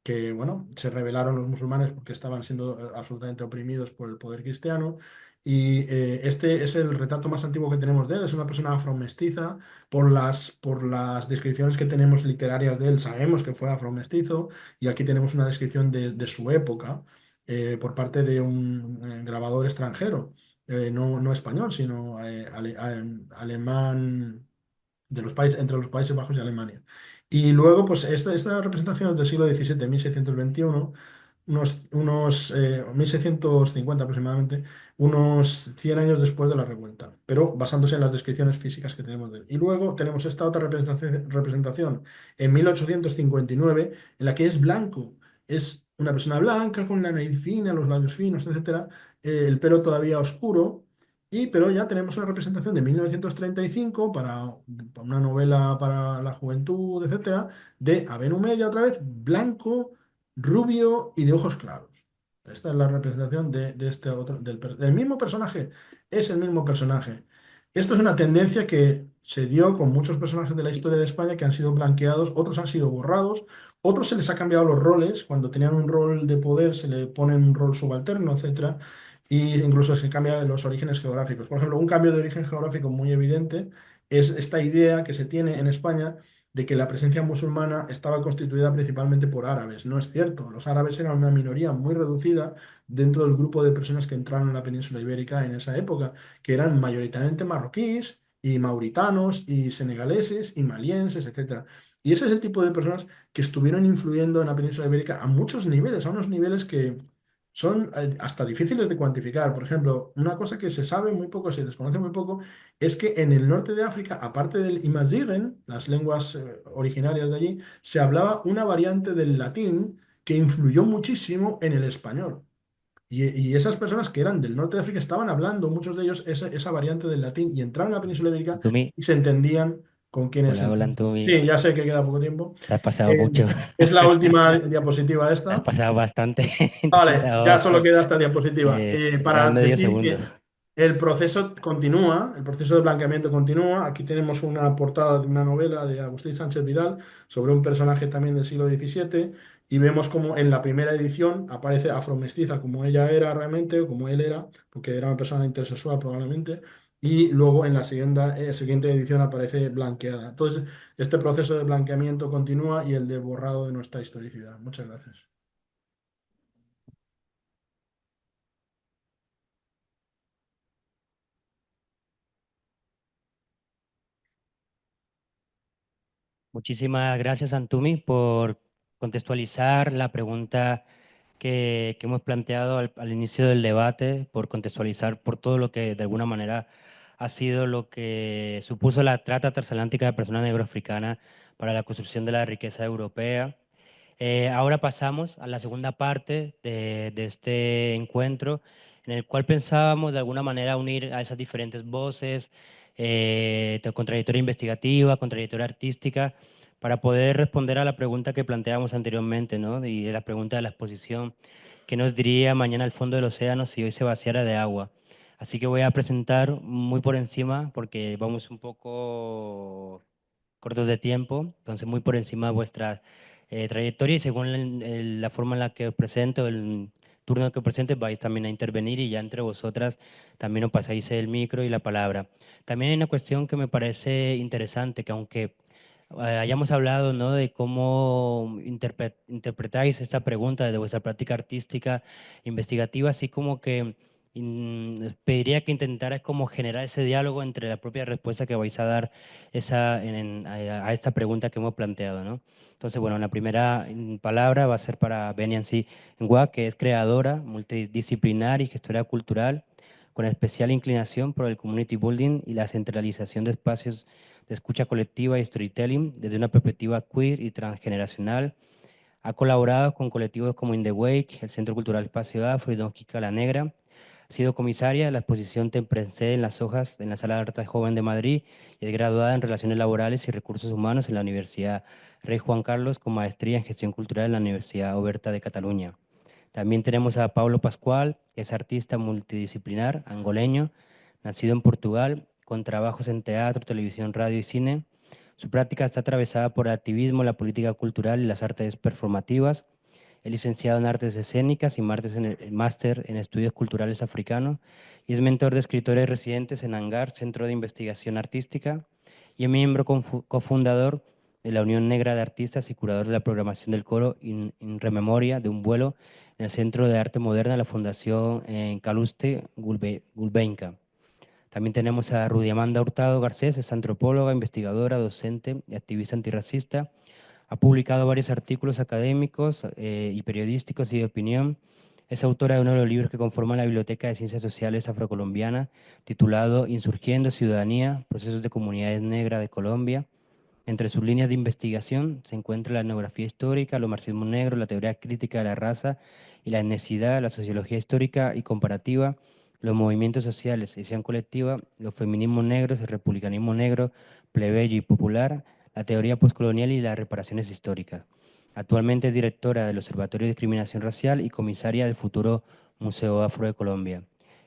C: que, bueno, se rebelaron los musulmanes porque estaban siendo absolutamente oprimidos por el poder cristiano. Y este es el retrato más antiguo que tenemos de él. Es una persona afromestiza. Por las descripciones que tenemos literarias de él, sabemos que fue afromestizo. Y aquí tenemos una descripción de su época por parte de un grabador extranjero, no español, sino alemán, de los países, entre los Países Bajos y Alemania. Y luego, pues esta representación es del siglo XVII, 1621, unos 1650 aproximadamente, unos 100 años después de la revuelta, pero basándose en las descripciones físicas que tenemos de él. Y luego tenemos esta otra representación en 1859, en la que es blanco. Es una persona blanca con la nariz fina, los labios finos, etcétera, el pelo todavía oscuro. Pero ya tenemos una representación de 1935 para una novela para la juventud, etcétera, de Aben Mella otra vez, blanco, rubio y de ojos claros. Esta es la representación de este otro, del mismo personaje. Es el mismo personaje. Esto es una tendencia que se dio con muchos personajes de la historia de España que han sido blanqueados, otros han sido borrados, otros se les ha cambiado los roles. Cuando tenían un rol de poder se le ponen un rol subalterno, etcétera. Y incluso se cambia los orígenes geográficos. Por ejemplo, un cambio de origen geográfico muy evidente es esta idea que se tiene en España de que la presencia musulmana estaba constituida principalmente por árabes. No es cierto. Los árabes eran una minoría muy reducida dentro del grupo de personas que entraron en la península ibérica en esa época, que eran mayoritariamente marroquíes y mauritanos y senegaleses y malienses, etcétera. Y ese es el tipo de personas que estuvieron influyendo en la península ibérica a muchos niveles, a unos niveles que son hasta difíciles de cuantificar. Por ejemplo, una cosa que se sabe muy poco, se desconoce muy poco, es que en el norte de África, aparte del Imazigen, las lenguas originarias de allí, se hablaba una variante del latín que influyó muchísimo en el español. Y esas personas que eran del norte de África estaban hablando, muchos de ellos, esa variante del latín y entraron a la península ibérica
B: Antumi,
C: y se entendían con quienes
B: hola, hola
C: entraron.
B: Antumi,
C: Sí, ya sé que queda poco tiempo.
B: te has pasado
C: Eh,
B: mucho,
C: es la última diapositiva
B: te has
C: esta.
B: pasado bastante,
C: Vale, ya
B: intentado
C: solo queda esta diapositiva. Para
B: quedan medio
C: decir
B: segundo.
C: que el proceso continúa, el proceso de blanqueamiento continúa. Aquí tenemos una portada de una novela de Agustín Sánchez Vidal sobre un personaje también del siglo XVII y vemos como en la primera edición aparece afromestiza como ella era realmente o como él era, porque era una persona intersexual probablemente, y luego en la siguiente edición aparece blanqueada. Entonces, este proceso de blanqueamiento continúa y el de borrado de nuestra historicidad. Muchas gracias.
B: Muchísimas gracias, Antumi, por contextualizar la pregunta que hemos planteado al inicio del debate, por contextualizar por todo lo que de alguna manera ha sido lo que supuso la trata transatlántica de personas negroafricanas para la construcción de la riqueza europea. Ahora pasamos a la segunda parte de este encuentro, en el cual pensábamos de alguna manera unir a esas diferentes voces, con trayectoria investigativa, con trayectoria artística, para poder responder a la pregunta que planteábamos anteriormente, ¿no? Y de la pregunta de la exposición, ¿qué nos diría mañana el fondo del océano si hoy se vaciara de agua? Así que voy a presentar muy por encima, porque vamos un poco cortos de tiempo, entonces muy por encima de vuestra trayectoria y según la forma en la que os presento, el turno que os presente, vais también a intervenir y ya entre vosotras también os pasáis el micro y la palabra. También hay una cuestión que me parece interesante, que aunque hayamos hablado, ¿no?, de cómo interpretáis esta pregunta desde vuestra práctica artística, investigativa, así como que pediría que intentarais como generar ese diálogo entre la propia respuesta que vais a dar a esta pregunta que hemos planteado, ¿no? Entonces, bueno, la primera palabra va a ser para Beniancy Ngua, que es creadora, multidisciplinar y gestora cultural, con especial inclinación por el community building y la centralización de espacios de escucha colectiva y storytelling desde una perspectiva queer y transgeneracional. Ha colaborado con colectivos como In The Wake, el Centro Cultural Espacio Afro y Don Quica La Negra. Ha sido comisaria de la exposición Temprensé en las hojas en la Sala de Arte Joven de Madrid y es graduada en Relaciones Laborales y Recursos Humanos en la Universidad Rey Juan Carlos con maestría en Gestión Cultural en la Universidad Oberta de Cataluña. También tenemos a Paulo Pascual, que es artista multidisciplinar, angoleño, nacido en Portugal, con trabajos en teatro, televisión, radio y cine. Su práctica está atravesada por el activismo, la política cultural y las artes performativas. Es licenciado en Artes Escénicas y máster en Estudios Culturales Africanos y es mentor de escritores residentes en ANGAR, Centro de Investigación Artística, y es miembro cofundador de la Unión Negra de Artistas y curador de la programación del coro in Rememoria de un vuelo en el Centro de Arte Moderna de la Fundación en Calouste Gulbenkian. También tenemos a Rudy Amanda Hurtado Garcés, es antropóloga, investigadora, docente y activista antirracista. Ha publicado varios artículos académicos y periodísticos y de opinión. Es autora de uno de los libros que conforman la Biblioteca de Ciencias Sociales Afrocolombiana, titulado Insurgiendo Ciudadanía, Procesos de Comunidades Negras de Colombia. Entre sus líneas de investigación se encuentra la etnografía histórica, los marxismos negros, la teoría crítica de la raza y la etnicidad, la sociología histórica y comparativa, los movimientos sociales, acción colectiva, los feminismos negros, el republicanismo negro, plebeyo y popular, la teoría postcolonial y las reparaciones históricas. Actualmente es directora del Observatorio de Discriminación Racial y comisaria del futuro Museo Afro de Colombia.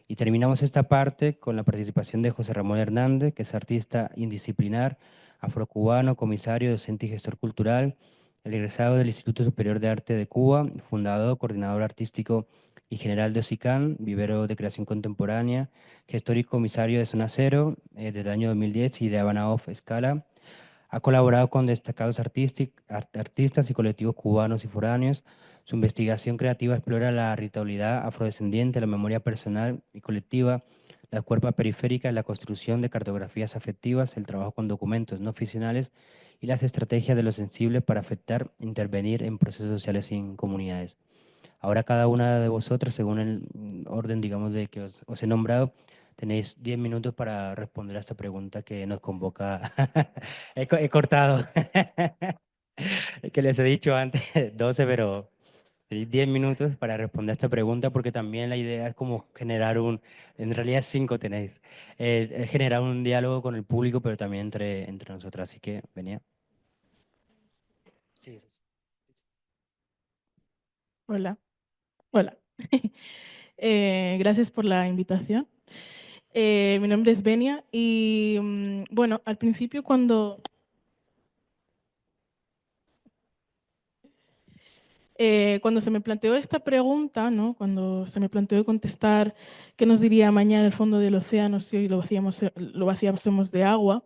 B: Y terminamos esta parte con la participación de José Ramón Hernández, que es artista indisciplinar, afrocubano, comisario, docente y gestor cultural, el egresado del Instituto Superior de Arte de Cuba, fundador, coordinador artístico y general de OSICAN, vivero de creación contemporánea, gestor y comisario de Zona Cero desde el año 2010 y de Habana Off Scala. Ha colaborado con destacados artistas y colectivos cubanos y foráneos. Su investigación creativa explora la ritualidad afrodescendiente, la memoria personal y colectiva, la cuerpa periférica, la construcción de cartografías afectivas, el trabajo con documentos no ficcionales y las estrategias de lo sensible para afectar e intervenir en procesos sociales y en comunidades. Ahora cada una de vosotras, según el orden, digamos, de que os he nombrado, tenéis 10 minutos para responder a esta pregunta que nos convoca. He cortado, que les he dicho antes 12, pero tenéis 10 minutos para responder a esta pregunta porque también la idea es como generar en realidad 5 tenéis, es generar un diálogo con el público, pero también entre nosotras. Así que venía. Sí, sí, sí.
D: Hola, hola. Gracias por la invitación. Mi nombre es Benia y bueno, al principio cuando se me planteó esta pregunta, ¿no? Cuando se me planteó contestar qué nos diría mañana el fondo del océano si hoy lo vaciásemos de agua,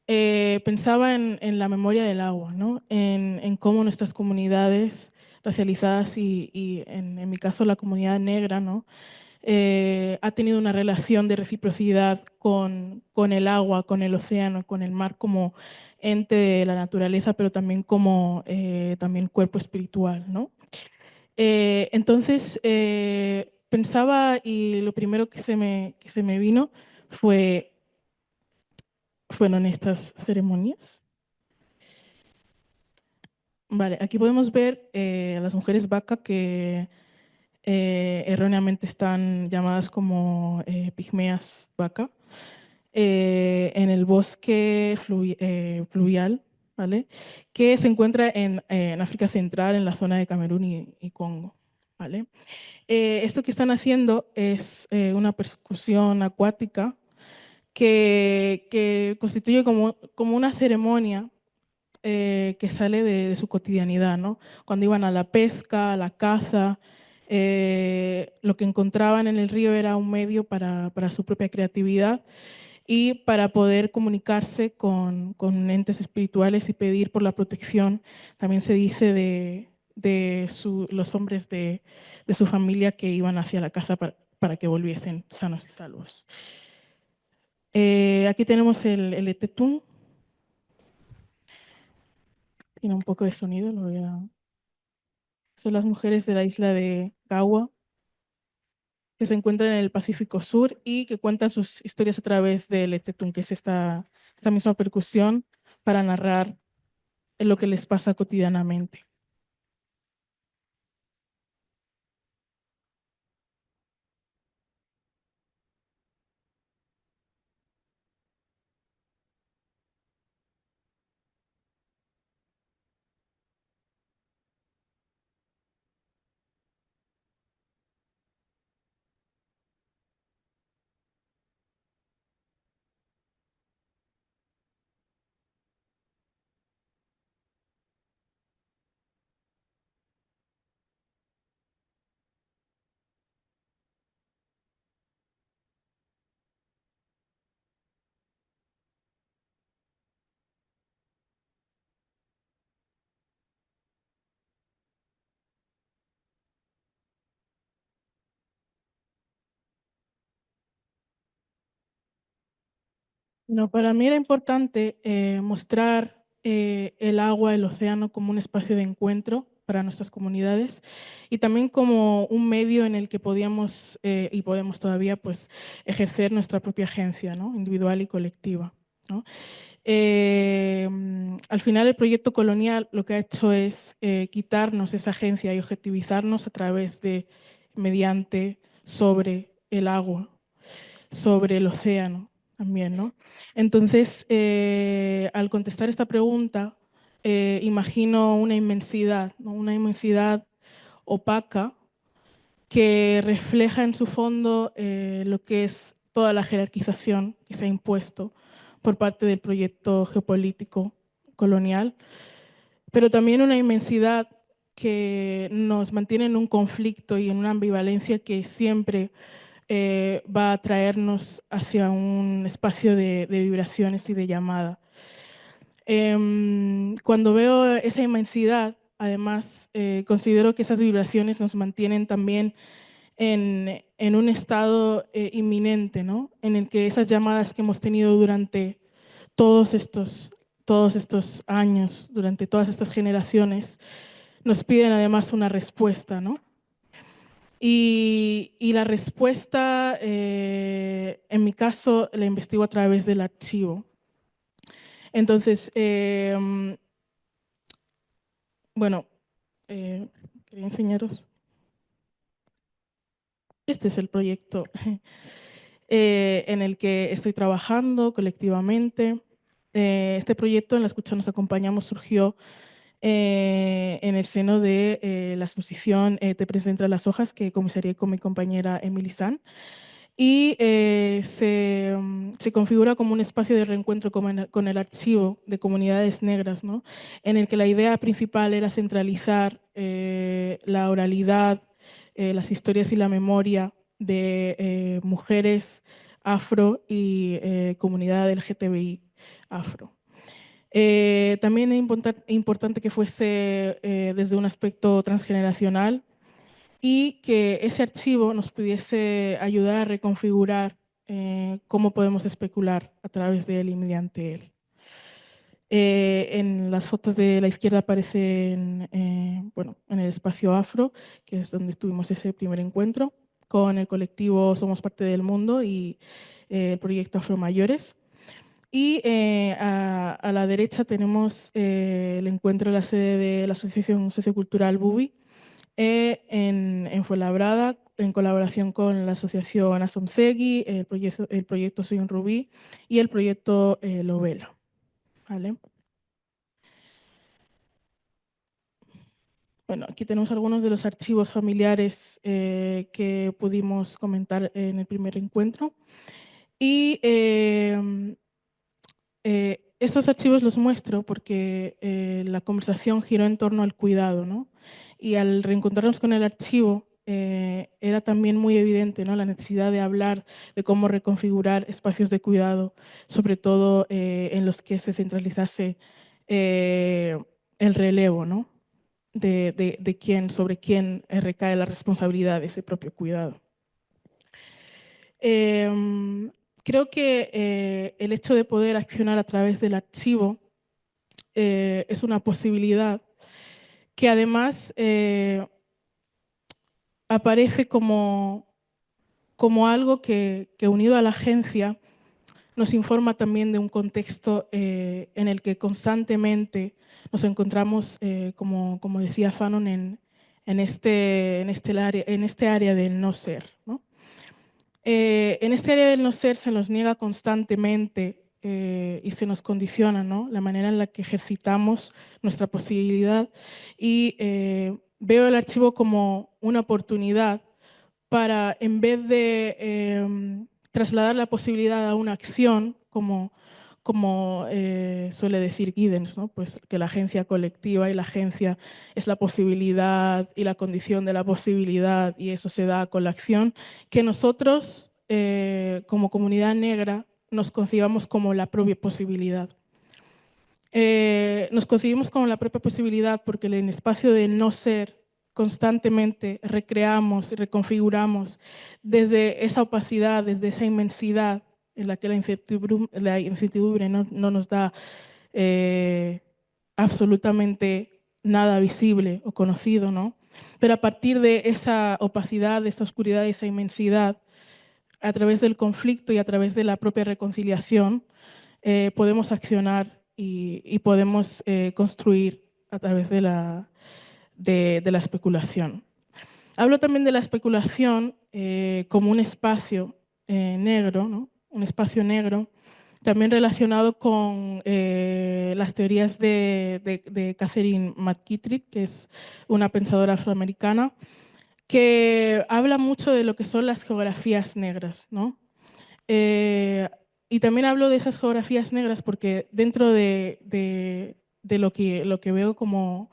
D: pensaba en la memoria del agua, ¿no? En cómo nuestras comunidades racializadas y en mi caso la comunidad negra, ¿no? Ha tenido una relación de reciprocidad con el agua, con el océano, con el mar como ente de la naturaleza, pero también como también cuerpo espiritual, ¿no? Entonces, pensaba y lo primero que se me vino fueron estas ceremonias. Vale, aquí podemos ver a las mujeres vaca que erróneamente están llamadas como pigmeas vaca, en el bosque fluvial, ¿vale? Que se encuentra en África Central, en la zona de Camerún y Congo. ¿Vale? Esto que están haciendo es una persecución acuática que constituye como una ceremonia que sale de su cotidianidad, ¿no? Cuando iban a la pesca, a la caza, lo que encontraban en el río era un medio para su propia creatividad y para poder comunicarse con entes espirituales y pedir por la protección, también se dice de los hombres de su familia que iban hacia la caza para que volviesen sanos y salvos. Aquí tenemos el etetún. Tiene un poco de sonido, son las mujeres de la isla de Gawa, que se encuentran en el Pacífico Sur y que cuentan sus historias a través del etetún, que es esta misma percusión para narrar lo que les pasa cotidianamente. Bueno, para mí era importante mostrar el agua, el océano como un espacio de encuentro para nuestras comunidades y también como un medio en el que podíamos y podemos todavía pues, ejercer nuestra propia agencia, ¿no? Individual y colectiva, ¿no? Al final el proyecto colonial lo que ha hecho es quitarnos esa agencia y objetivizarnos a través de, mediante, sobre el agua, sobre el océano también, ¿no? Entonces, al contestar esta pregunta, imagino una inmensidad, ¿no? Una inmensidad opaca que refleja en su fondo lo que es toda la jerarquización que se ha impuesto por parte del proyecto geopolítico colonial, pero también una inmensidad que nos mantiene en un conflicto y en una ambivalencia que siempre va a traernos hacia un espacio de vibraciones y de llamada. Cuando veo esa inmensidad, además, considero que esas vibraciones nos mantienen también en un estado inminente, ¿no? En el que esas llamadas que hemos tenido durante todos estos años, durante todas estas generaciones, nos piden además una respuesta, ¿no? Y la respuesta, en mi caso, la investigo a través del archivo. Entonces, bueno, quería enseñaros. Este es el proyecto en el que estoy trabajando colectivamente. Este proyecto en la Escucha nos acompañamos surgió en el seno de la exposición Te presento las hojas que comisarié con mi compañera Emily San y se configura como un espacio de reencuentro con el archivo de comunidades negras, ¿no? En el que la idea principal era centralizar la oralidad, las historias y la memoria de mujeres afro y comunidad LGTBI afro. También es importante que fuese desde un aspecto transgeneracional y que ese archivo nos pudiese ayudar a reconfigurar cómo podemos especular a través de él y mediante él. En las fotos de la izquierda aparecen bueno, en el espacio afro, que es donde tuvimos ese primer encuentro, con el colectivo Somos Parte del Mundo y el proyecto Afro Mayores. Y a la derecha tenemos el encuentro en la sede de la Asociación Sociocultural Bubi en Fuenlabrada, en colaboración con la Asociación Asomsegui, el proyecto Soy un Rubí y el proyecto Lovela. ¿Vale? Bueno, aquí tenemos algunos de los archivos familiares que pudimos comentar en el primer encuentro. Y estos archivos los muestro porque la conversación giró en torno al cuidado, ¿no? Y al reencontrarnos con el archivo era también muy evidente, ¿no? La necesidad de hablar de cómo reconfigurar espacios de cuidado, sobre todo en los que se centralizase el relevo, ¿no? Sobre quién recae la responsabilidad de ese propio cuidado. Creo que el hecho de poder accionar a través del archivo es una posibilidad que además aparece como algo que unido a la agencia nos informa también de un contexto en el que constantemente nos encontramos, como decía Fanon, en este área del no ser, ¿no? En este área del no ser se nos niega constantemente y se nos condiciona, ¿no? La manera en la que ejercitamos nuestra posibilidad y veo el archivo como una oportunidad para, en vez de trasladar la posibilidad a una acción, como suele decir Giddens, ¿no? Pues que la agencia colectiva y la agencia es la posibilidad y la condición de la posibilidad y eso se da con la acción, que nosotros como comunidad negra nos concibamos como la propia posibilidad. Nos concibimos como la propia posibilidad porque en el espacio de no ser constantemente recreamos y reconfiguramos desde esa opacidad, desde esa inmensidad en la que la incertidumbre no nos da absolutamente nada visible o conocido, ¿no? Pero a partir de esa opacidad, de esta oscuridad, de esa inmensidad, a través del conflicto y a través de la propia reconciliación, podemos accionar y podemos construir a través de la especulación. Hablo también de la especulación como un espacio negro, ¿no? Un espacio negro, también relacionado con las teorías de Catherine McKittrick, que es una pensadora afroamericana, que habla mucho de lo que son las geografías negras, ¿no? Y también hablo de esas geografías negras porque dentro de lo que veo como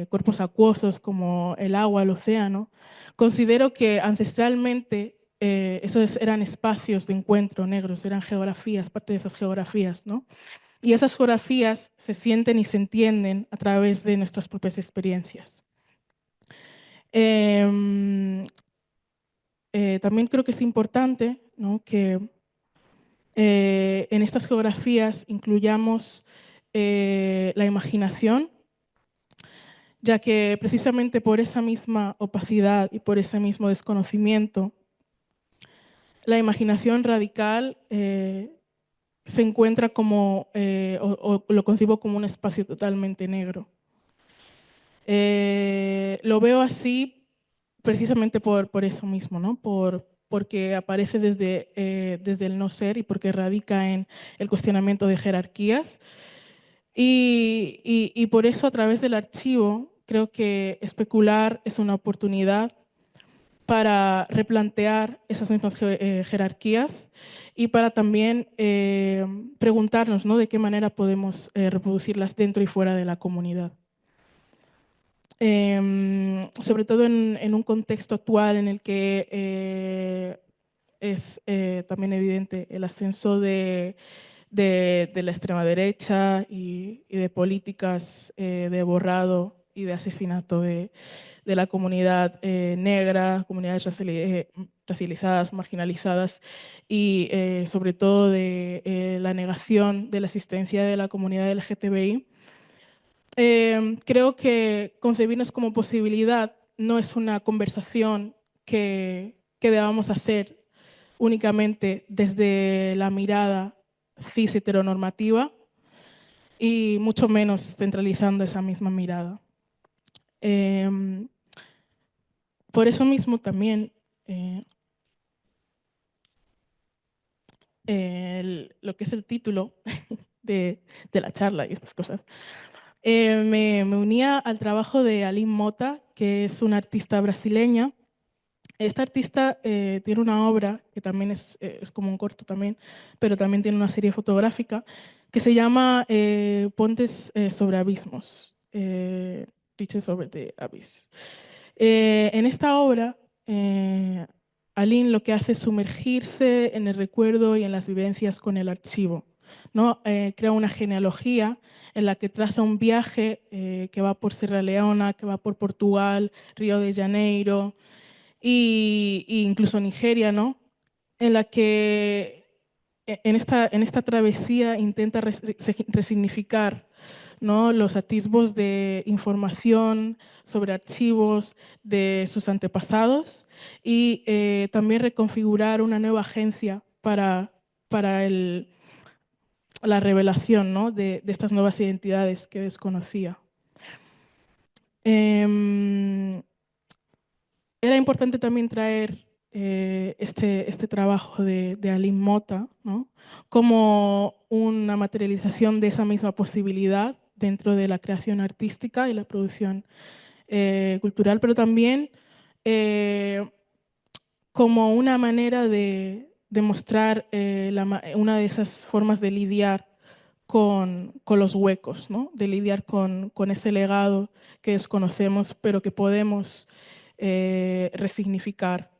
D: cuerpos acuosos, como el agua, el océano, considero que ancestralmente esos eran espacios de encuentro negros, eran geografías, parte de esas geografías, ¿no? Y esas geografías se sienten y se entienden a través de nuestras propias experiencias. También creo que es importante, ¿no?, que en estas geografías incluyamos la imaginación, ya que precisamente por esa misma opacidad y por ese mismo desconocimiento, la imaginación radical se encuentra como, o lo concibo como un espacio totalmente negro. Lo veo así precisamente por eso mismo, ¿no? Porque aparece desde el no ser y porque radica en el cuestionamiento de jerarquías. Y por eso a través del archivo creo que especular es una oportunidad para replantear esas mismas jerarquías y para también preguntarnos, ¿no?, de qué manera podemos reproducirlas dentro y fuera de la comunidad. Sobre todo en un contexto actual en el que es también evidente el ascenso de la extrema derecha y de políticas de borrado y de asesinato de la comunidad negra, comunidades racializadas, marginalizadas y sobre todo de la negación de la existencia de la comunidad LGTBI. Creo que concebirnos como posibilidad no es una conversación que debamos hacer únicamente desde la mirada cis heteronormativa y mucho menos centralizando esa misma mirada. Por eso mismo también lo que es el título de la charla y estas cosas, me unía al trabajo de Aline Mota, que es una artista brasileña. Esta artista tiene una obra que también es como un corto también, pero también tiene una serie fotográfica que se llama Pontes sobre abismos, Bridges over the Abyss. En esta obra, Aline lo que hace es sumergirse en el recuerdo y en las vivencias con el archivo, ¿no? Crea una genealogía en la que traza un viaje que va por Sierra Leona, que va por Portugal, Río de Janeiro e incluso Nigeria, ¿no?, en la que en esta travesía intenta resignificar, ¿no?, los atisbos de información sobre archivos de sus antepasados y también reconfigurar una nueva agencia para la revelación, ¿no?, de estas nuevas identidades que desconocía. Era importante también traer este trabajo de Aline Mota, ¿no?, como una materialización de esa misma posibilidad dentro de la creación artística y la producción cultural, pero también como una manera de mostrar una de esas formas de lidiar con los huecos, ¿no?, de lidiar con ese legado que desconocemos, pero que podemos resignificar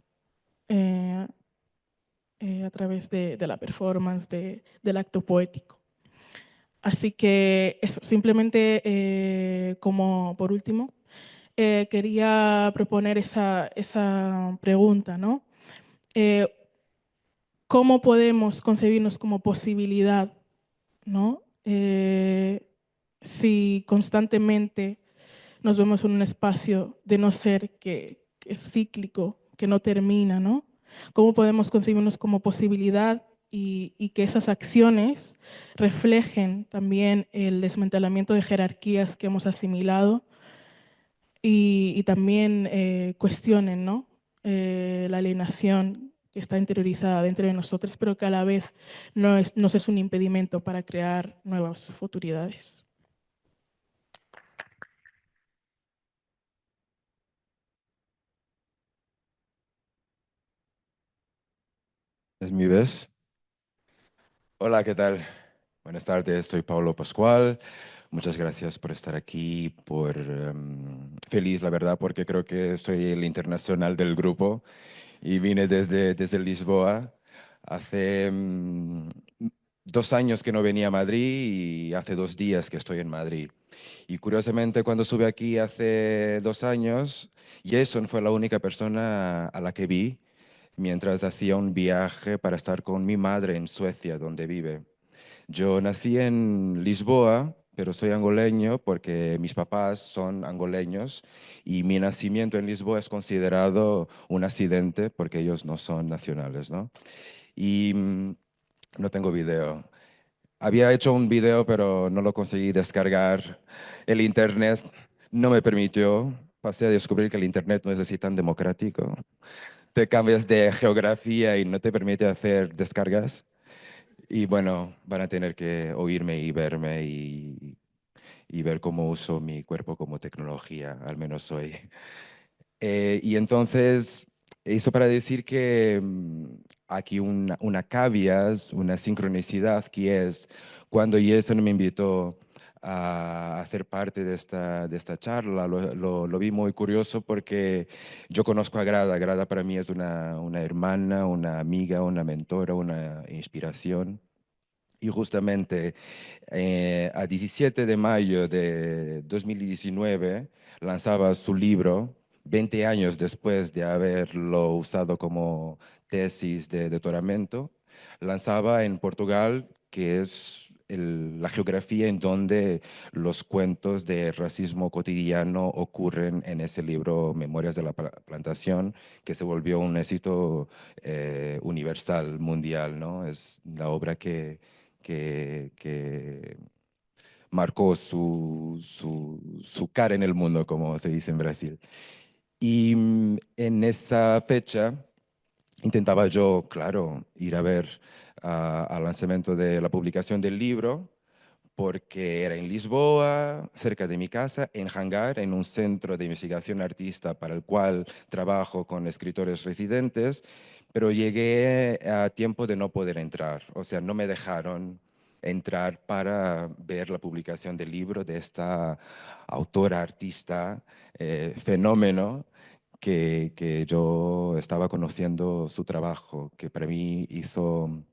D: a través de la performance, del acto poético. Así que eso, simplemente como por último, quería proponer esa pregunta, ¿no? ¿cómo podemos concebirnos como posibilidad, ¿no? Si constantemente nos vemos en un espacio de no ser que es cíclico, que no termina, ¿no? ¿Cómo podemos concebirnos como posibilidad y que esas acciones reflejen también el desmantelamiento de jerarquías que hemos asimilado y también cuestionen, ¿no? La alienación que está interiorizada dentro de nosotros, pero que a la vez nos es un impedimento para crear nuevas futuridades?
E: ¿Es mi vez? Hola, ¿qué tal? Buenas tardes, soy Pablo Pascual. Muchas gracias por estar aquí, feliz, la verdad, porque creo que soy el internacional del grupo y vine desde Lisboa. Hace 2 años que no venía a Madrid y hace 2 días que estoy en Madrid. Y curiosamente, cuando estuve aquí hace 2 años, Jason fue la única persona a la que vi mientras hacía un viaje para estar con mi madre en Suecia, donde vive. Yo nací en Lisboa, pero soy angoleño porque mis papás son angoleños y mi nacimiento en Lisboa es considerado un accidente porque ellos no son nacionales, ¿no? Y no tengo video. Había hecho un video, pero no lo conseguí descargar. El internet no me permitió. Pasé a descubrir que el internet no es así tan democrático. Te cambias de geografía y no te permite hacer descargas. Y bueno, van a tener que oírme y verme y ver cómo uso mi cuerpo como tecnología, al menos hoy. Y entonces, eso para decir que aquí una caveat, una sincronicidad, que es cuando Jason me invitó a hacer parte de esta charla, lo vi muy curioso porque yo conozco a Grada. Grada para mí es una hermana, una amiga, una mentora, una inspiración. Y justamente a 17 de mayo de 2019 lanzaba su libro, 20 años después de haberlo usado como tesis de doctoramiento. Lanzaba en Portugal, que es la geografía en donde los cuentos de racismo cotidiano ocurren en ese libro, Memorias de la Plantación, que se volvió un éxito universal, mundial, ¿no? Es la obra que marcó su cara en el mundo, como se dice en Brasil. Y en esa fecha intentaba yo, claro, ir a ver al lanzamiento de la publicación del libro, porque era en Lisboa, cerca de mi casa, en Hangar, en un centro de investigación artista para el cual trabajo con escritores residentes, pero llegué a tiempo de no poder entrar, o sea, no me dejaron entrar para ver la publicación del libro de esta autora, artista, fenómeno, que yo estaba conociendo su trabajo, que para mí hizo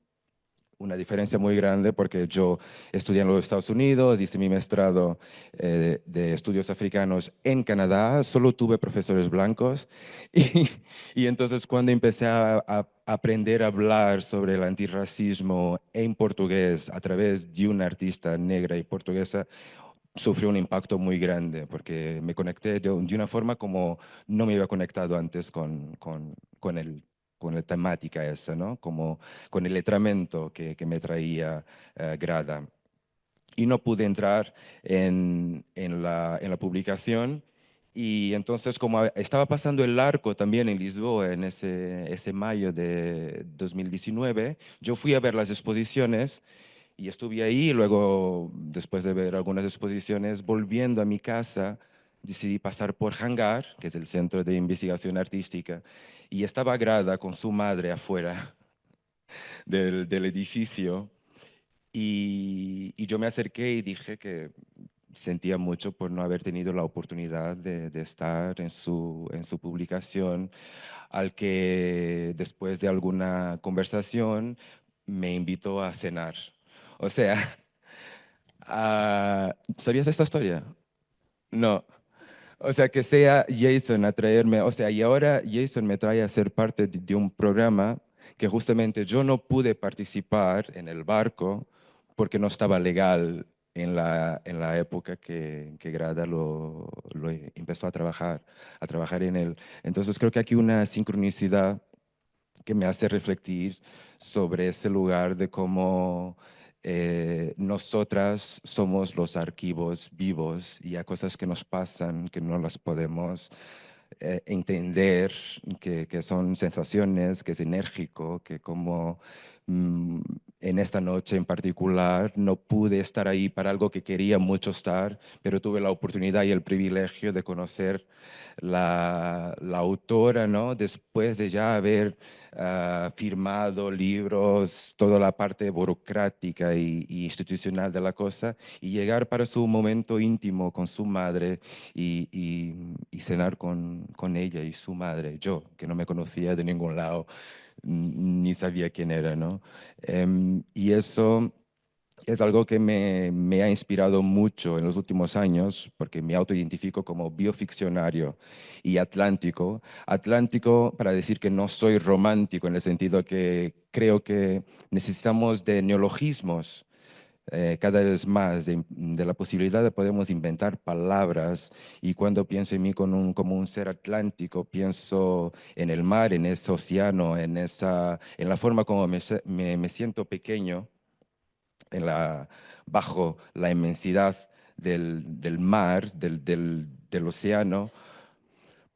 E: una diferencia muy grande porque yo estudié en los Estados Unidos, hice mi maestrado de estudios africanos en Canadá, solo tuve profesores blancos y entonces cuando empecé a aprender a hablar sobre el antirracismo en portugués a través de una artista negra y portuguesa, sufrió un impacto muy grande porque me conecté de una forma como no me había conectado antes con la temática esa, ¿no? Como con el letramento que me traía Grada. Y no pude entrar en la publicación. Y entonces, como estaba pasando el arco también en Lisboa en ese mayo de 2019, yo fui a ver las exposiciones y estuve ahí. Y luego, después de ver algunas exposiciones, volviendo a mi casa, decidí pasar por Hangar, que es el Centro de Investigación Artística, y estaba Grada con su madre afuera del edificio. Y yo me acerqué y dije que sentía mucho por no haber tenido la oportunidad de estar en su publicación, al que después de alguna conversación me invitó a cenar. O sea, ¿sabías esta historia? No. O sea, que sea Jason a traerme, o sea, y ahora Jason me trae a ser parte de un programa que justamente yo no pude participar en el barco porque no estaba legal en la época que Grada lo empezó a trabajar en él. Entonces creo que aquí una sincronicidad que me hace refletir sobre ese lugar de cómo nosotras somos los archivos vivos y hay cosas que nos pasan que no las podemos entender, que son sensaciones, que es enérgico, que como en esta noche en particular no pude estar ahí para algo que quería mucho estar, pero tuve la oportunidad y el privilegio de conocer la autora, ¿no? Después de ya haber firmado libros, toda la parte burocrática y institucional de la cosa, y llegar para su momento íntimo con su madre y cenar con ella y su madre, yo, que no me conocía de ningún lado, ni sabía quién era, ¿no? Y eso es algo que me ha inspirado mucho en los últimos años, porque me autoidentifico como bioficcionario y atlántico. Atlántico para decir que no soy romántico, en el sentido que creo que necesitamos de neologismos cada vez más, de la posibilidad de podemos inventar palabras. Y cuando pienso en mí como un ser atlántico, pienso en el mar, en ese océano, en la forma como me siento pequeño bajo la inmensidad del mar, del océano,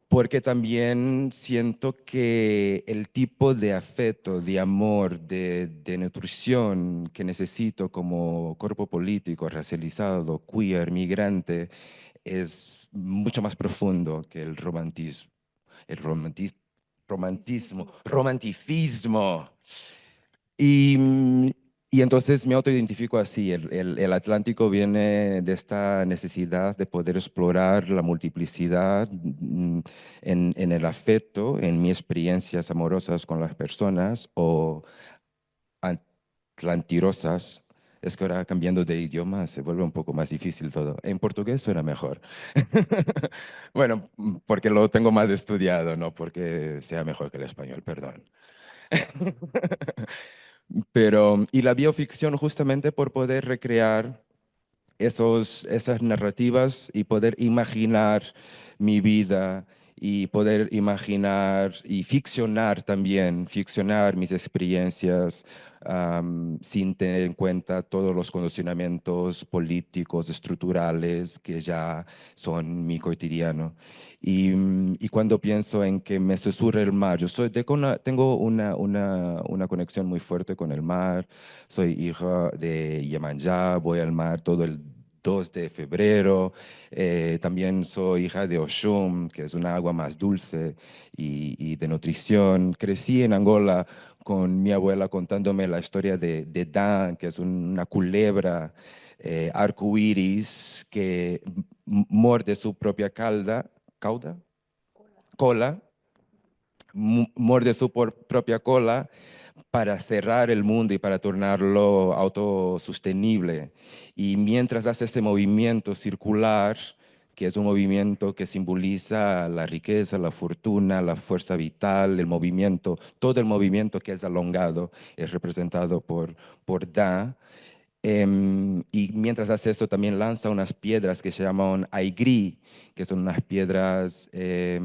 E: porque también siento que el tipo de afecto, de amor, de nutrición que necesito como cuerpo político, racializado, queer, migrante, es mucho más profundo que el romantismo. El romanticismo. Y, y entonces me autoidentifico así. El Atlántico viene de esta necesidad de poder explorar la multiplicidad en el afecto, en mis experiencias amorosas con las personas o atlantirosas. Es que ahora cambiando de idioma se vuelve un poco más difícil todo. En portugués suena mejor. Bueno, porque lo tengo más estudiado, no porque sea mejor que el español, perdón. Pero, y la bioficción justamente por poder recrear esas narrativas y poder imaginar mi vida y poder imaginar y ficcionar también, ficcionar mis experiencias sin tener en cuenta todos los condicionamientos políticos, estructurales que ya son mi cotidiano. Y cuando pienso en que me susurra el mar, tengo una conexión muy fuerte con el mar, soy hija de Yemanjá, voy al mar todo el 2 de febrero. También soy hija de Oshum, que es una agua más dulce y de nutrición. Crecí en Angola con mi abuela contándome la historia de Dan, que es una culebra arcoíris que morde su propia cola, muerde su propia cola para cerrar el mundo y para tornarlo autosostenible. Y mientras hace ese movimiento circular, que es un movimiento que simboliza la riqueza, la fortuna, la fuerza vital, el movimiento, todo el movimiento que es alongado es representado por Da. Y mientras hace eso también lanza unas piedras que se llaman aigri, que son unas piedras que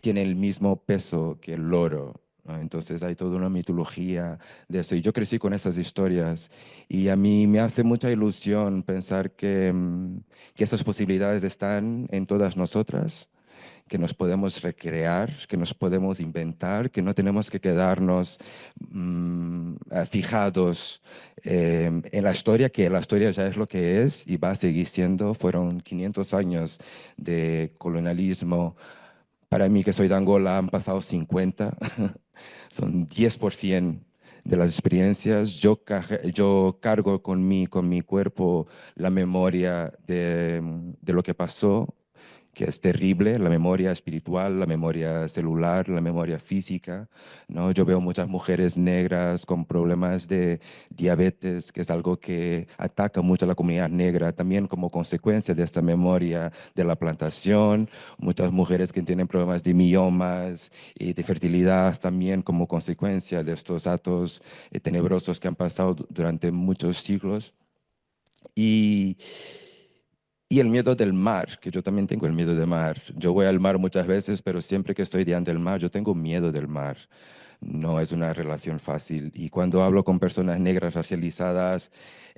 E: tienen el mismo peso que el oro, ¿no? Entonces hay toda una mitología de eso. Y yo crecí con esas historias y a mí me hace mucha ilusión pensar que esas posibilidades están en todas nosotras, que nos podemos recrear, que nos podemos inventar, que no tenemos que quedarnos fijados en la historia, que la historia ya es lo que es y va a seguir siendo. Fueron 500 años de colonialismo. Para mí, que soy de Angola, han pasado 50, son 10% de las experiencias. Yo cargo con mi cuerpo la memoria de lo que pasó, que es terrible, la memoria espiritual, la memoria celular, la memoria física, ¿no? Yo veo muchas mujeres negras con problemas de diabetes, que es algo que ataca mucho a la comunidad negra, también como consecuencia de esta memoria de la plantación, muchas mujeres que tienen problemas de miomas y de fertilidad también como consecuencia de estos actos tenebrosos que han pasado durante muchos siglos. Y, y el miedo del mar, que yo también tengo el miedo del mar. Yo voy al mar muchas veces, pero siempre que estoy delante del mar, yo tengo miedo del mar. No es una relación fácil. Y cuando hablo con personas negras racializadas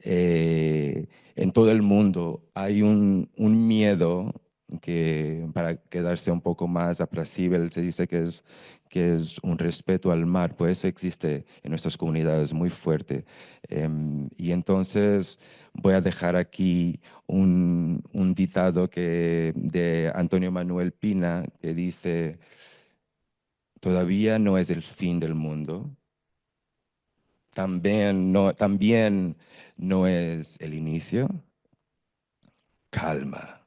E: en todo el mundo, hay un miedo que para quedarse un poco más apacible se dice que es un respeto al mar, pues eso existe en nuestras comunidades muy fuerte. Y entonces voy a dejar aquí un ditado de Antonio Manuel Pina que dice: todavía no es el fin del mundo, también no es el inicio. Calma,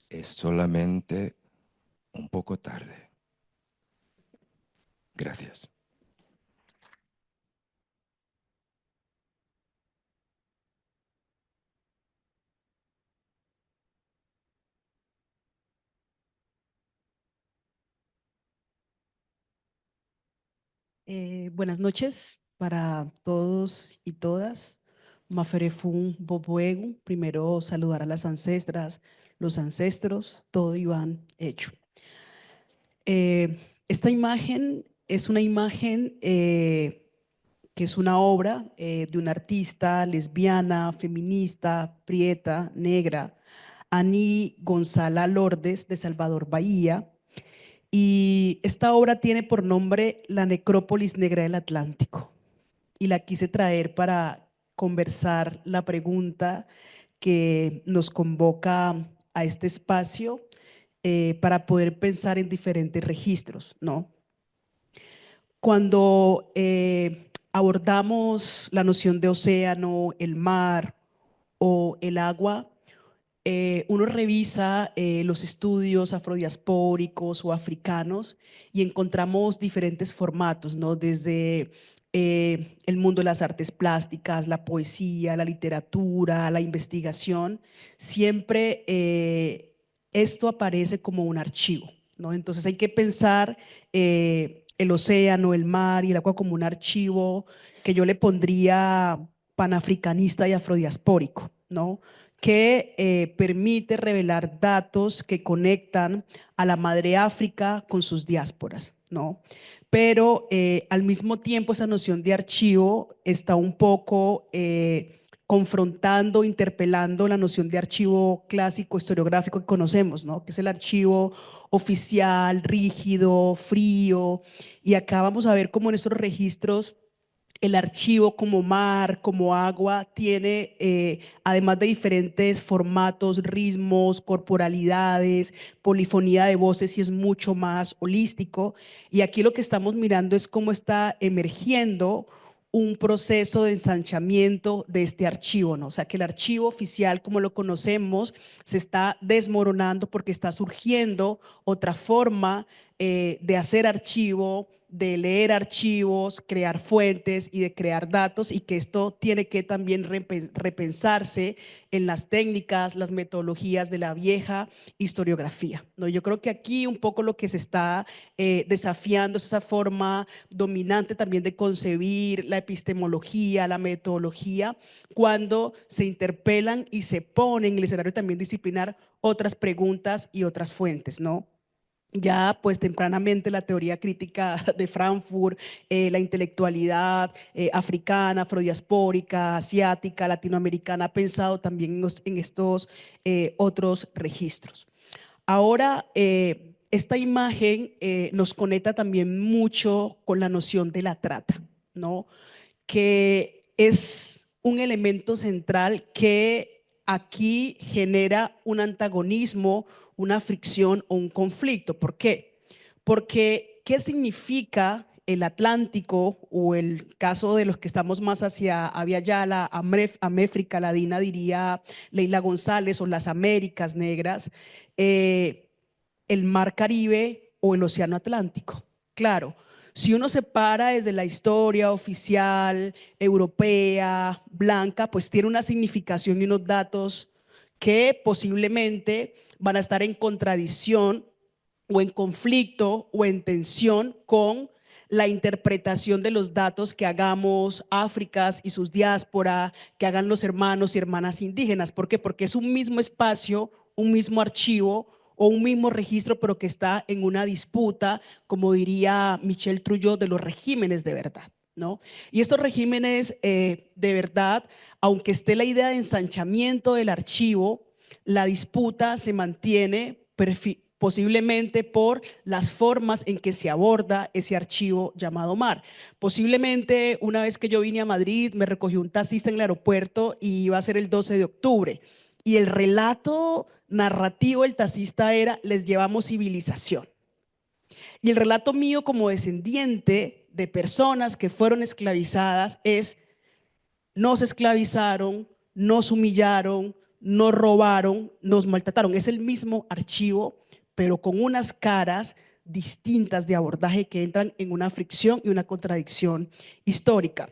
E: es solamente un poco tarde. Gracias.
F: Buenas noches para todos y todas. Maferefun Boboegu. Primero saludar a las ancestras, los ancestros, todo Iván hecho. Esta imagen es una imagen que es una obra de una artista lesbiana, feminista, prieta, negra, Ani Gonzala Lourdes de Salvador Bahía. Y esta obra tiene por nombre La Necrópolis Negra del Atlántico. Y la quise traer para conversar la pregunta que nos convoca a este espacio para poder pensar en diferentes registros, ¿no? Cuando abordamos la noción de océano, el mar o el agua, uno revisa los estudios afrodiaspóricos o africanos y encontramos diferentes formatos, ¿no? Desde el mundo de las artes plásticas, la poesía, la literatura, la investigación, siempre esto aparece como un archivo, ¿no? Entonces hay que pensar el océano, el mar y el agua como un archivo que yo le pondría panafricanista y afrodiaspórico, ¿no? Que permite revelar datos que conectan a la madre África con sus diásporas, ¿no? Pero al mismo tiempo esa noción de archivo está un poco confrontando, interpelando la noción de archivo clásico historiográfico que conocemos, ¿no? Que es el archivo oficial, rígido, frío. Y acá vamos a ver cómo en estos registros el archivo como mar, como agua, tiene, además de diferentes formatos, ritmos, corporalidades, polifonía de voces, y es mucho más holístico. Y aquí lo que estamos mirando es cómo está emergiendo un proceso de ensanchamiento de este archivo, ¿no? O sea, que el archivo oficial, como lo conocemos, se está desmoronando porque está surgiendo otra forma de hacer archivo, de leer archivos, crear fuentes y de crear datos, y que esto tiene que también repensarse en las técnicas, las metodologías de la vieja historiografía, ¿no? Yo creo que aquí un poco lo que se está desafiando es esa forma dominante también de concebir la epistemología, la metodología, cuando se interpelan y se ponen en el escenario también disciplinar otras preguntas y otras fuentes, ¿no? Ya pues tempranamente la teoría crítica de Frankfurt, la intelectualidad africana, afrodiaspórica, asiática, latinoamericana ha pensado también en estos otros registros. Ahora, esta imagen nos conecta también mucho con la noción de la trata, ¿no? Que es un elemento central que aquí genera un antagonismo, una fricción o un conflicto. ¿Por qué? Porque ¿qué significa el Atlántico, o el caso de los que estamos más hacia Yala, Améfrica Ladina, diría Leila González, o las Américas Negras, el Mar Caribe o el Océano Atlántico. Claro, si uno se para desde la historia oficial, europea, blanca, pues tiene una significación y unos datos que posiblemente van a estar en contradicción o en conflicto o en tensión con la interpretación de los datos que hagamos África y sus diásporas, que hagan los hermanos y hermanas indígenas. ¿Por qué? Porque es un mismo espacio, un mismo archivo o un mismo registro, pero que está en una disputa, como diría Michel Trujillo, de los regímenes de verdad, ¿no? Y estos regímenes de verdad, aunque esté la idea de ensanchamiento del archivo, la disputa se mantiene posiblemente por las formas en que se aborda ese archivo llamado mar. Posiblemente una vez que yo vine a Madrid, me recogió un taxista en el aeropuerto y iba a ser el 12 de octubre. Y el relato narrativo del taxista era: les llevamos civilización. Y el relato mío como descendiente de personas que fueron esclavizadas es: nos esclavizaron, nos humillaron, nos robaron, nos maltrataron. Es el mismo archivo, pero con unas caras distintas de abordaje que entran en una fricción y una contradicción histórica.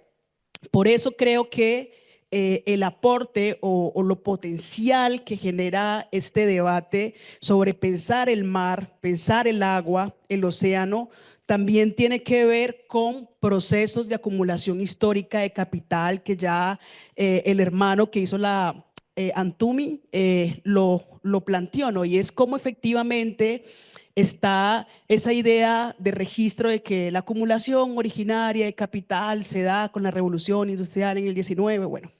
F: Por eso creo que el aporte o lo potencial que genera este debate sobre pensar el mar, pensar el agua, el océano, también tiene que ver con procesos de acumulación histórica de capital que ya el hermano que hizo la Antumi lo planteó, ¿no? Y es cómo efectivamente está esa idea de registro de que la acumulación originaria de capital se da con la revolución industrial en el 19, bueno,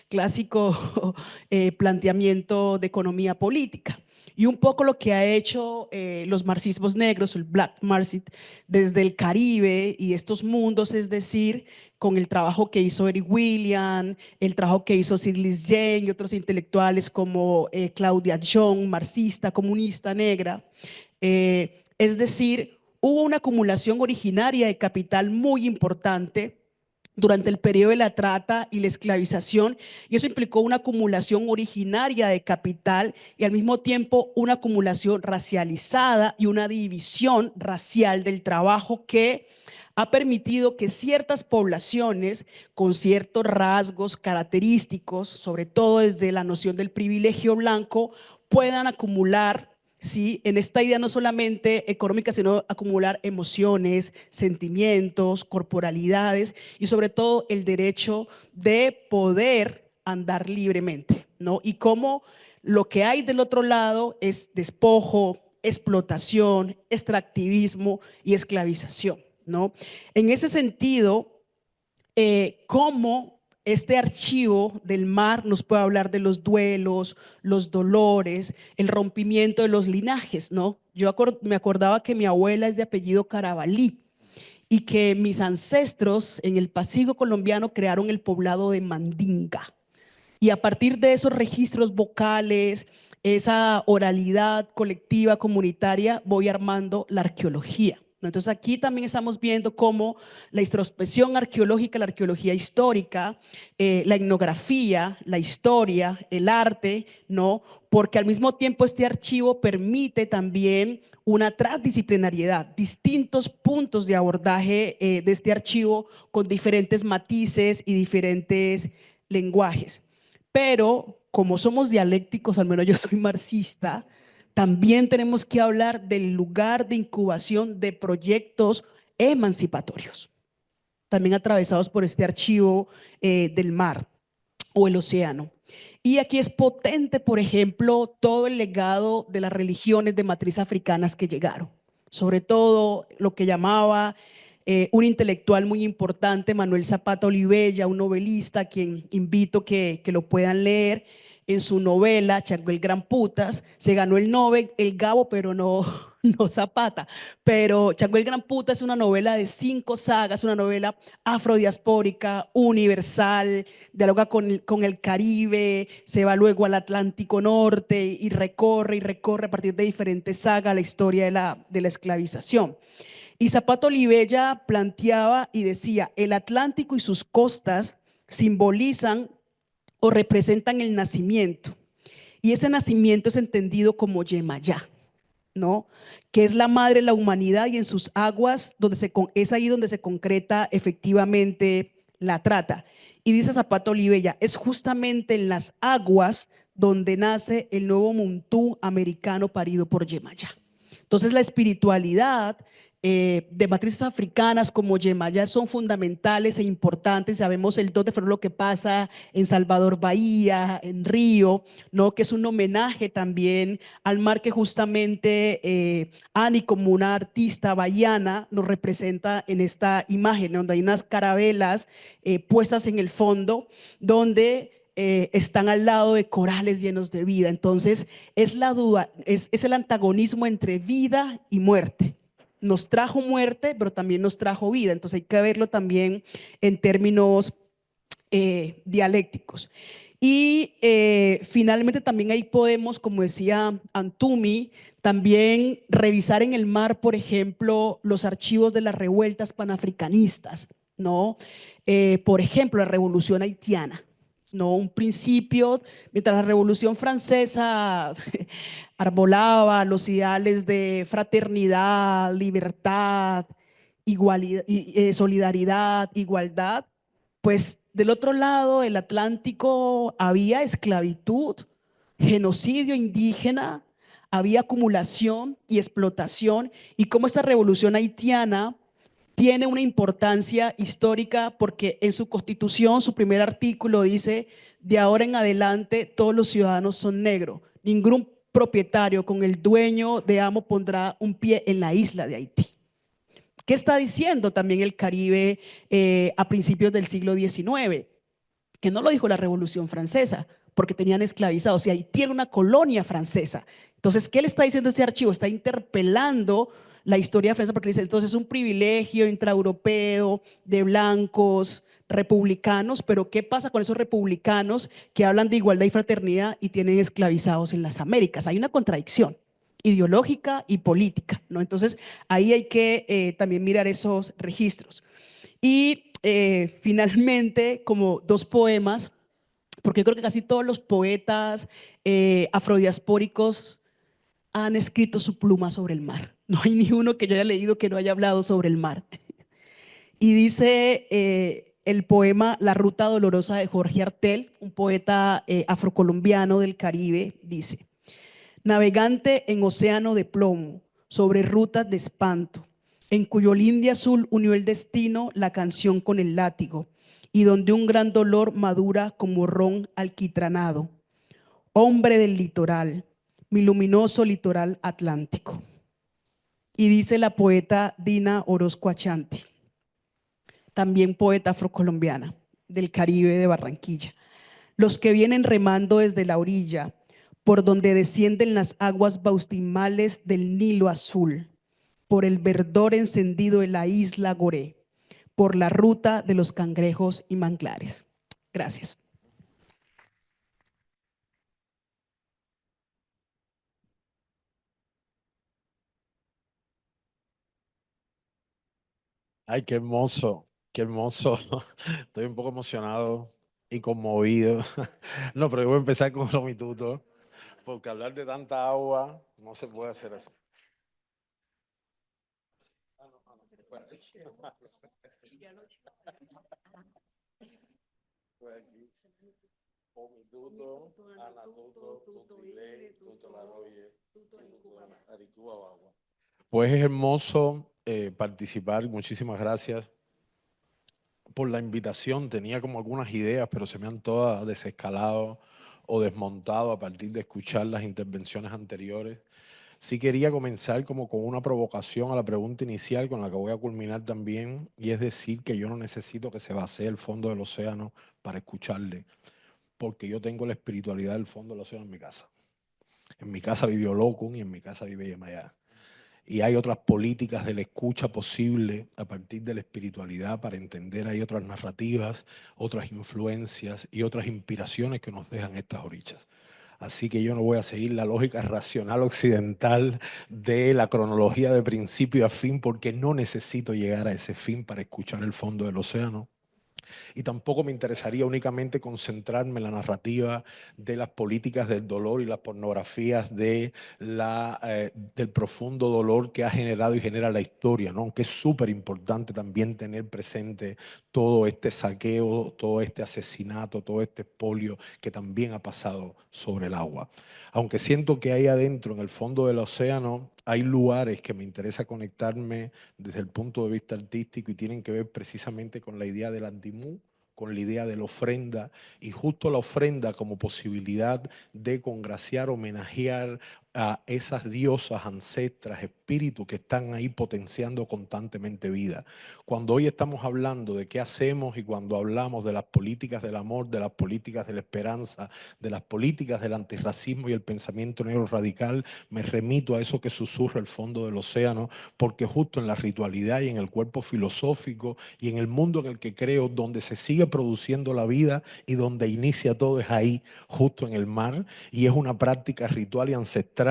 F: clásico planteamiento de economía política. Y un poco lo que ha hecho los marxismos negros, el Black Marxism, desde el Caribe y estos mundos, es decir, con el trabajo que hizo Eric Williams, el trabajo que hizo Sidney Jane y otros intelectuales como Claudia Young, marxista, comunista negra. Es decir, hubo una acumulación originaria de capital muy importante durante el periodo de la trata y la esclavización, y eso implicó una acumulación originaria de capital y al mismo tiempo una acumulación racializada y una división racial del trabajo que ha permitido que ciertas poblaciones con ciertos rasgos característicos, sobre todo desde la noción del privilegio blanco, puedan acumular, ¿sí?, en esta idea no solamente económica, sino acumular emociones, sentimientos, corporalidades y sobre todo el derecho de poder andar libremente, ¿no? Y cómo lo que hay del otro lado es despojo, explotación, extractivismo y esclavización, ¿no? En ese sentido, cómo este archivo del mar nos puede hablar de los duelos, los dolores, el rompimiento de los linajes, ¿no? Yo me acordaba que mi abuela es de apellido Carabalí y que mis ancestros en el Pacífico colombiano crearon el poblado de Mandinga. Y a partir de esos registros vocales, esa oralidad colectiva, comunitaria, voy armando la arqueología. Entonces aquí también estamos viendo cómo la introspección arqueológica, la arqueología histórica, la etnografía, la historia, el arte, ¿no? Porque al mismo tiempo este archivo permite también una transdisciplinariedad, distintos puntos de abordaje de este archivo con diferentes matices y diferentes lenguajes. Pero como somos dialécticos, al menos yo soy marxista, también tenemos que hablar del lugar de incubación de proyectos emancipatorios, también atravesados por este archivo del mar o el océano. Y aquí es potente, por ejemplo, todo el legado de las religiones de matriz africanas que llegaron, sobre todo lo que llamaba un intelectual muy importante, Manuel Zapata Olivella, un novelista a quien invito que lo puedan leer. En su novela Chango el Gran Putas se ganó el Nobel, el Gabo, pero no Zapata. Pero Chango el Gran Putas es una novela de 5 sagas, una novela afrodiaspórica, universal, dialoga con el Caribe, se va luego al Atlántico Norte y recorre a partir de diferentes sagas la historia de la esclavización. Y Zapato Olivella planteaba y decía, el Atlántico y sus costas simbolizan o representan el nacimiento. Y ese nacimiento es entendido como Yemayá, ¿no? Que es la madre de la humanidad, y en sus aguas es ahí donde se concreta efectivamente la trata. Y dice Zapato Olivella, es justamente en las aguas donde nace el nuevo Muntú americano parido por Yemayá. Entonces la espiritualidad de matrices africanas como Yemayá son fundamentales e importantes. Sabemos el 2 de febrero lo que pasa en Salvador Bahía, en Río, ¿no? Que es un homenaje también al mar que justamente Ani, como una artista bahiana, nos representa en esta imagen, donde hay unas carabelas puestas en el fondo, donde están al lado de corales llenos de vida. Entonces es la duda, es el antagonismo entre vida y muerte. Nos trajo muerte, pero también nos trajo vida. Entonces hay que verlo también en términos dialécticos. Y finalmente también ahí podemos, como decía Antumi, también revisar en el mar, por ejemplo, los archivos de las revueltas panafricanistas, ¿no? Por ejemplo, la Revolución Haitiana, ¿no? Un principio, mientras la Revolución Francesa arbolaba los ideales de fraternidad, libertad, igualdad, solidaridad, igualdad, pues del otro lado del Atlántico había esclavitud, genocidio indígena, había acumulación y explotación, y cómo esta revolución haitiana tiene una importancia histórica porque en su constitución, su primer artículo dice: de ahora en adelante todos los ciudadanos son negros, ningún propietario con el dueño de amo pondrá un pie en la isla de Haití. ¿Qué está diciendo también el Caribe a principios del siglo XIX? Que no lo dijo la Revolución Francesa, porque tenían esclavizados, y Haití era una colonia francesa. Entonces, ¿qué le está diciendo ese archivo? Está interpelando la historia francesa, porque dice, entonces es un privilegio intraeuropeo de blancos republicanos, pero ¿qué pasa con esos republicanos que hablan de igualdad y fraternidad y tienen esclavizados en las Américas? Hay una contradicción ideológica y política, ¿no? Entonces ahí hay que también mirar esos registros. Y finalmente, como dos poemas, porque yo creo que casi todos los poetas afrodiaspóricos han escrito su pluma sobre el mar. No hay ni uno que yo haya leído que no haya hablado sobre el mar. Y dice el poema La Ruta Dolorosa de Jorge Artel, un poeta afrocolombiano del Caribe, dice: navegante en océano de plomo, sobre rutas de espanto, en cuyo linde azul unió el destino la canción con el látigo, y donde un gran dolor madura como ron alquitranado. Hombre del litoral, mi luminoso litoral atlántico. Y dice la poeta Dina Orozco Achanti, también poeta afrocolombiana del Caribe de Barranquilla: los que vienen remando desde la orilla, por donde descienden las aguas bautismales del Nilo azul, por el verdor encendido de la isla Goré, por la ruta de los cangrejos y manglares. Gracias.
G: Ay, qué hermoso, qué hermoso. Estoy un poco emocionado y conmovido. No, pero yo voy a empezar con los mitutos, porque hablar de tanta agua no se puede hacer así. Omituto, Anatuto, Tutile, Tutolaroye, Aricúa. Pues es hermoso participar. Muchísimas gracias por la invitación. Tenía como algunas ideas, pero se me han todas desescalado o desmontado a partir de escuchar las intervenciones anteriores. Sí quería comenzar como con una provocación a la pregunta inicial con la que voy a culminar también, y es decir que yo no necesito que se vacíe el fondo del océano para escucharle, porque yo tengo la espiritualidad del fondo del océano en mi casa. En mi casa vivió Locum y en mi casa vive Yemayá. Y hay otras políticas de la escucha posible a partir de la espiritualidad para entender, hay otras narrativas, otras influencias y otras inspiraciones que nos dejan estas orillas. Así que yo no voy a seguir la lógica racional occidental de la cronología de principio a fin, porque no necesito llegar a ese fin para escuchar el fondo del océano. Y tampoco me interesaría únicamente concentrarme en la narrativa de las políticas del dolor y las pornografías del profundo dolor que ha generado y genera la historia, ¿no? Aunque es súper importante también tener presente todo este saqueo, todo este asesinato, todo este expolio que también ha pasado sobre el agua. Aunque siento que ahí adentro, en el fondo del océano, hay lugares que me interesa conectarme desde el punto de vista artístico y tienen que ver precisamente con la idea del andimú, con la idea de la ofrenda, y justo la ofrenda como posibilidad de congraciar, homenajear a esas diosas, ancestras, espíritus que están ahí potenciando constantemente vida. Cuando hoy estamos hablando de qué hacemos y cuando hablamos de las políticas del amor, de las políticas de la esperanza, de las políticas del antirracismo y el pensamiento negro radical, me remito a eso que susurra el fondo del océano, porque justo en la ritualidad y en el cuerpo filosófico y en el mundo en el que creo, donde se sigue produciendo la vida y donde inicia todo es ahí, justo en el mar, y es una práctica ritual y ancestral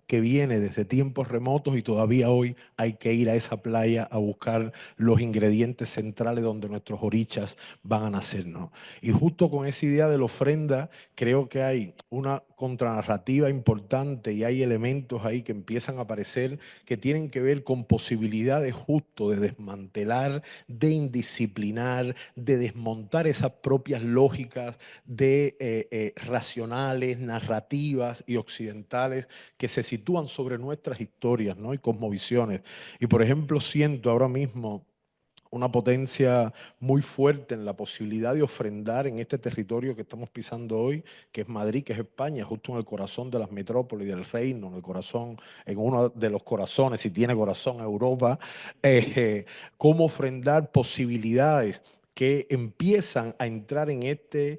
G: que viene desde tiempos remotos y todavía hoy hay que ir a esa playa a buscar los ingredientes centrales donde nuestros orichas van a nacer, ¿no? Y justo con esa idea de la ofrenda creo que hay una contranarrativa importante y hay elementos ahí que empiezan a aparecer que tienen que ver con posibilidades justo de desmantelar, de indisciplinar, de desmontar esas propias lógicas de racionales, narrativas y occidentales que se sitúan sobre nuestras historias, ¿no? Y cosmovisiones. Y por ejemplo, siento ahora mismo una potencia muy fuerte en la posibilidad de ofrendar en este territorio que estamos pisando hoy, que es Madrid, que es España, justo en el corazón de las metrópolis del reino, en el corazón, en uno de los corazones, si tiene corazón, Europa, cómo ofrendar posibilidades que empiezan a entrar en este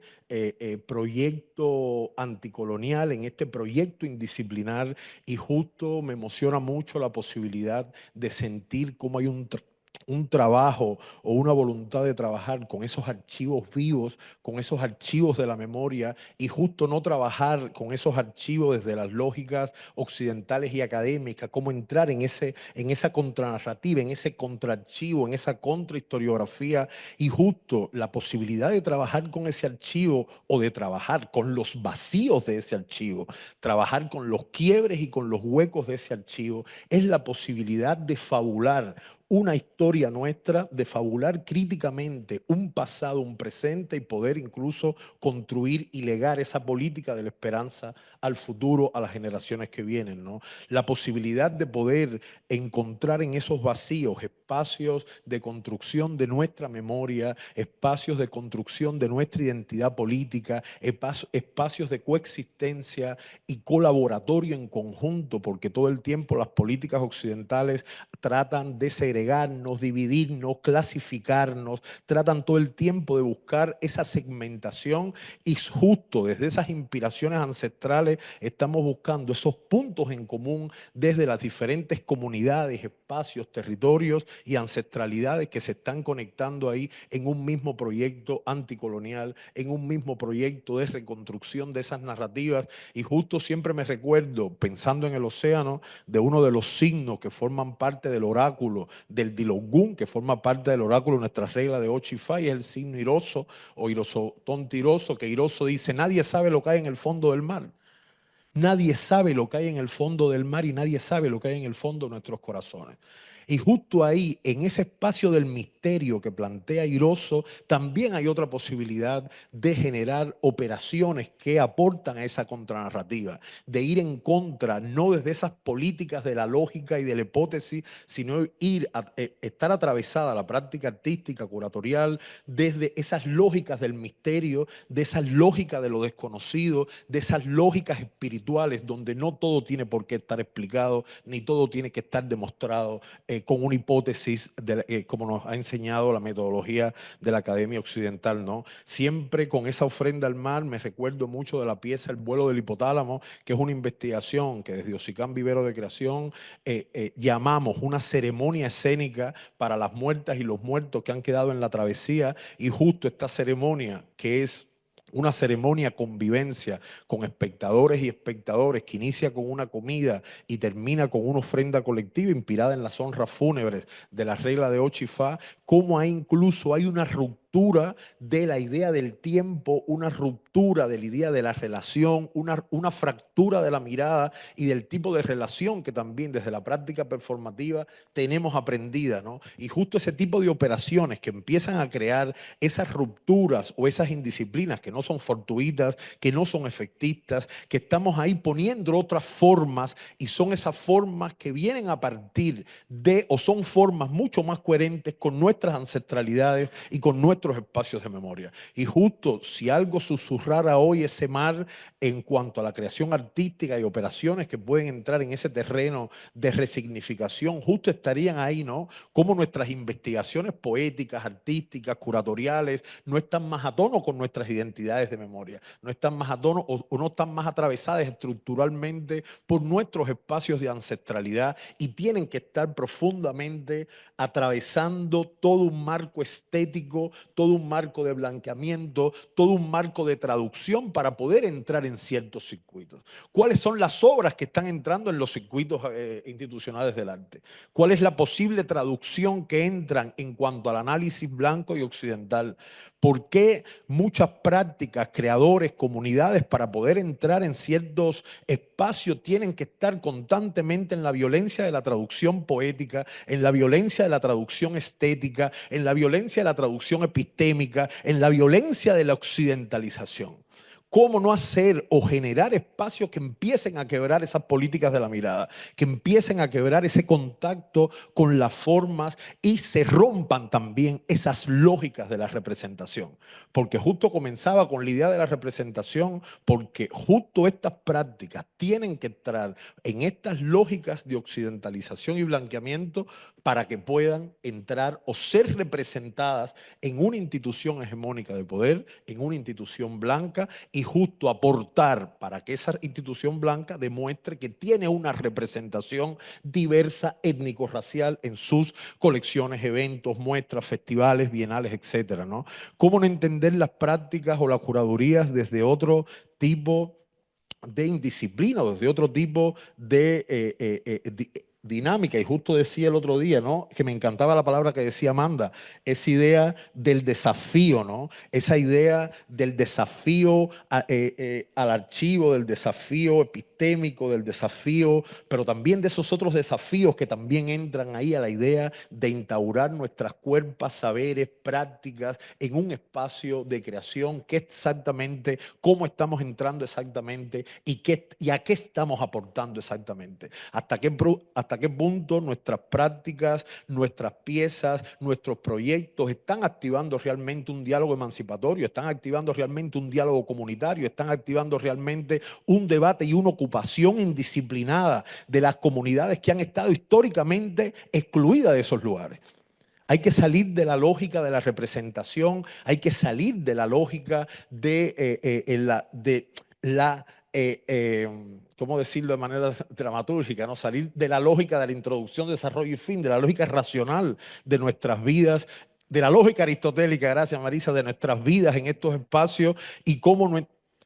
G: proyecto anticolonial, en este proyecto indisciplinar, y justo me emociona mucho la posibilidad de sentir cómo hay un trabajo o una voluntad de trabajar con esos archivos vivos, con esos archivos de la memoria, y justo no trabajar con esos archivos desde las lógicas occidentales y académicas, cómo entrar en esa contranarrativa, en ese contraarchivo, en esa contrahistoriografía, y justo la posibilidad de trabajar con ese archivo o de trabajar con los vacíos de ese archivo, trabajar con los quiebres y con los huecos de ese archivo, es la posibilidad de fabular una historia nuestra, de fabular críticamente un pasado, un presente, y poder incluso construir y legar esa política de la esperanza al futuro, a las generaciones que vienen, ¿no? La posibilidad de poder encontrar en esos vacíos espacios de construcción de nuestra memoria, espacios de construcción de nuestra identidad política, espacios de coexistencia y colaboratorio en conjunto, porque todo el tiempo las políticas occidentales tratan de segregarnos, dividirnos, clasificarnos, tratan todo el tiempo de buscar esa segmentación, y justo desde esas inspiraciones ancestrales estamos buscando esos puntos en común desde las diferentes comunidades, espacios, territorios y ancestralidades que se están conectando ahí en un mismo proyecto anticolonial, en un mismo proyecto de reconstrucción de esas narrativas. Y justo siempre me recuerdo, pensando en el océano, de uno de los signos que forman parte del oráculo del Dilogún, que forma parte del oráculo de nuestra regla de Ochifá, y es el signo Iroso o Irosotón-Tiroso, que Iroso dice: nadie sabe lo que hay en el fondo del mar. Nadie sabe lo que hay en el fondo del mar y nadie sabe lo que hay en el fondo de nuestros corazones. Y justo ahí, en ese espacio del misterio que plantea Iroso, también hay otra posibilidad de generar operaciones que aportan a esa contranarrativa, de ir en contra, no desde esas políticas de la lógica y de la hipótesis, sino estar atravesada la práctica artística, curatorial, desde esas lógicas del misterio, de esas lógicas de lo desconocido, de esas lógicas espirituales, donde no todo tiene por qué estar explicado, ni todo tiene que estar demostrado con una hipótesis, como nos ha enseñado la metodología de la Academia Occidental, ¿no? Siempre con esa ofrenda al mar me recuerdo mucho de la pieza El vuelo del hipotálamo, que es una investigación que desde Ocicán Vivero de Creación llamamos una ceremonia escénica para las muertas y los muertos que han quedado en la travesía, y justo esta ceremonia, que es una ceremonia convivencia con espectadores y espectadores que inicia con una comida y termina con una ofrenda colectiva inspirada en las honras fúnebres de la regla de Ochifá, cómo hay incluso hay una ruptura de la idea del tiempo, una ruptura de la idea de la relación, una fractura de la mirada y del tipo de relación que también desde la práctica performativa tenemos aprendida, ¿no? Y justo ese tipo de operaciones que empiezan a crear esas rupturas o esas indisciplinas que no son fortuitas, que no son efectistas, que estamos ahí poniendo otras formas y son esas formas que vienen a partir de o son formas mucho más coherentes con nuestras ancestralidades y con nuestros espacios de memoria. Y justo si algo susurrara hoy ese mar en cuanto a la creación artística y operaciones que pueden entrar en ese terreno de resignificación, justo estarían ahí, ¿no? Cómo nuestras investigaciones poéticas, artísticas, curatoriales, no están más a tono con nuestras identidades de memoria, no están más a tono o no están más atravesadas estructuralmente por nuestros espacios de ancestralidad y tienen que estar profundamente atravesando todo un marco estético, todo un marco de blanqueamiento, todo un marco de traducción para poder entrar en ciertos circuitos. ¿Cuáles son las obras que están entrando en los circuitos institucionales del arte? ¿Cuál es la posible traducción que entran en cuanto al análisis blanco y occidental? ¿Por qué muchas prácticas, creadores, comunidades, para poder entrar en ciertos espacios tienen que estar constantemente en la violencia de la traducción poética, en la violencia de la traducción estética, en la violencia de la traducción epistémica, en la violencia de la occidentalización? ¿Cómo no hacer o generar espacios que empiecen a quebrar esas políticas de la mirada, que empiecen a quebrar ese contacto con las formas y se rompan también esas lógicas de la representación? Porque justo comenzaba con la idea de la representación, porque justo estas prácticas tienen que entrar en estas lógicas de occidentalización y blanqueamiento para que puedan entrar o ser representadas en una institución hegemónica de poder, en una institución blanca, y justo aportar para que esa institución blanca demuestre que tiene una representación diversa, étnico-racial en sus colecciones, eventos, muestras, festivales, bienales, etcétera, ¿no? ¿Cómo no entender las prácticas o las curadurías desde otro tipo de indisciplina o desde otro tipo de dinámica? Y justo decía el otro día, ¿no?, que me encantaba la palabra que decía Amanda, esa idea del desafío, ¿no? Esa idea del desafío al archivo, del desafío epistémico, del desafío, pero también de esos otros desafíos que también entran ahí a la idea de instaurar nuestras cuerpas, saberes, prácticas en un espacio de creación, qué exactamente, cómo estamos entrando exactamente y a qué estamos aportando exactamente. Hasta qué punto nuestras prácticas, nuestras piezas, nuestros proyectos están activando realmente un diálogo emancipatorio, están activando realmente un diálogo comunitario, están activando realmente un debate y una ocupación indisciplinada de las comunidades que han estado históricamente excluidas de esos lugares. Hay que salir de la lógica de la representación, hay que salir de la lógica ¿cómo decirlo de manera dramatúrgica?, ¿no? Salir de la lógica de la introducción, desarrollo y fin, de la lógica racional de nuestras vidas, de la lógica aristotélica, gracias Marisa, de nuestras vidas en estos espacios y cómo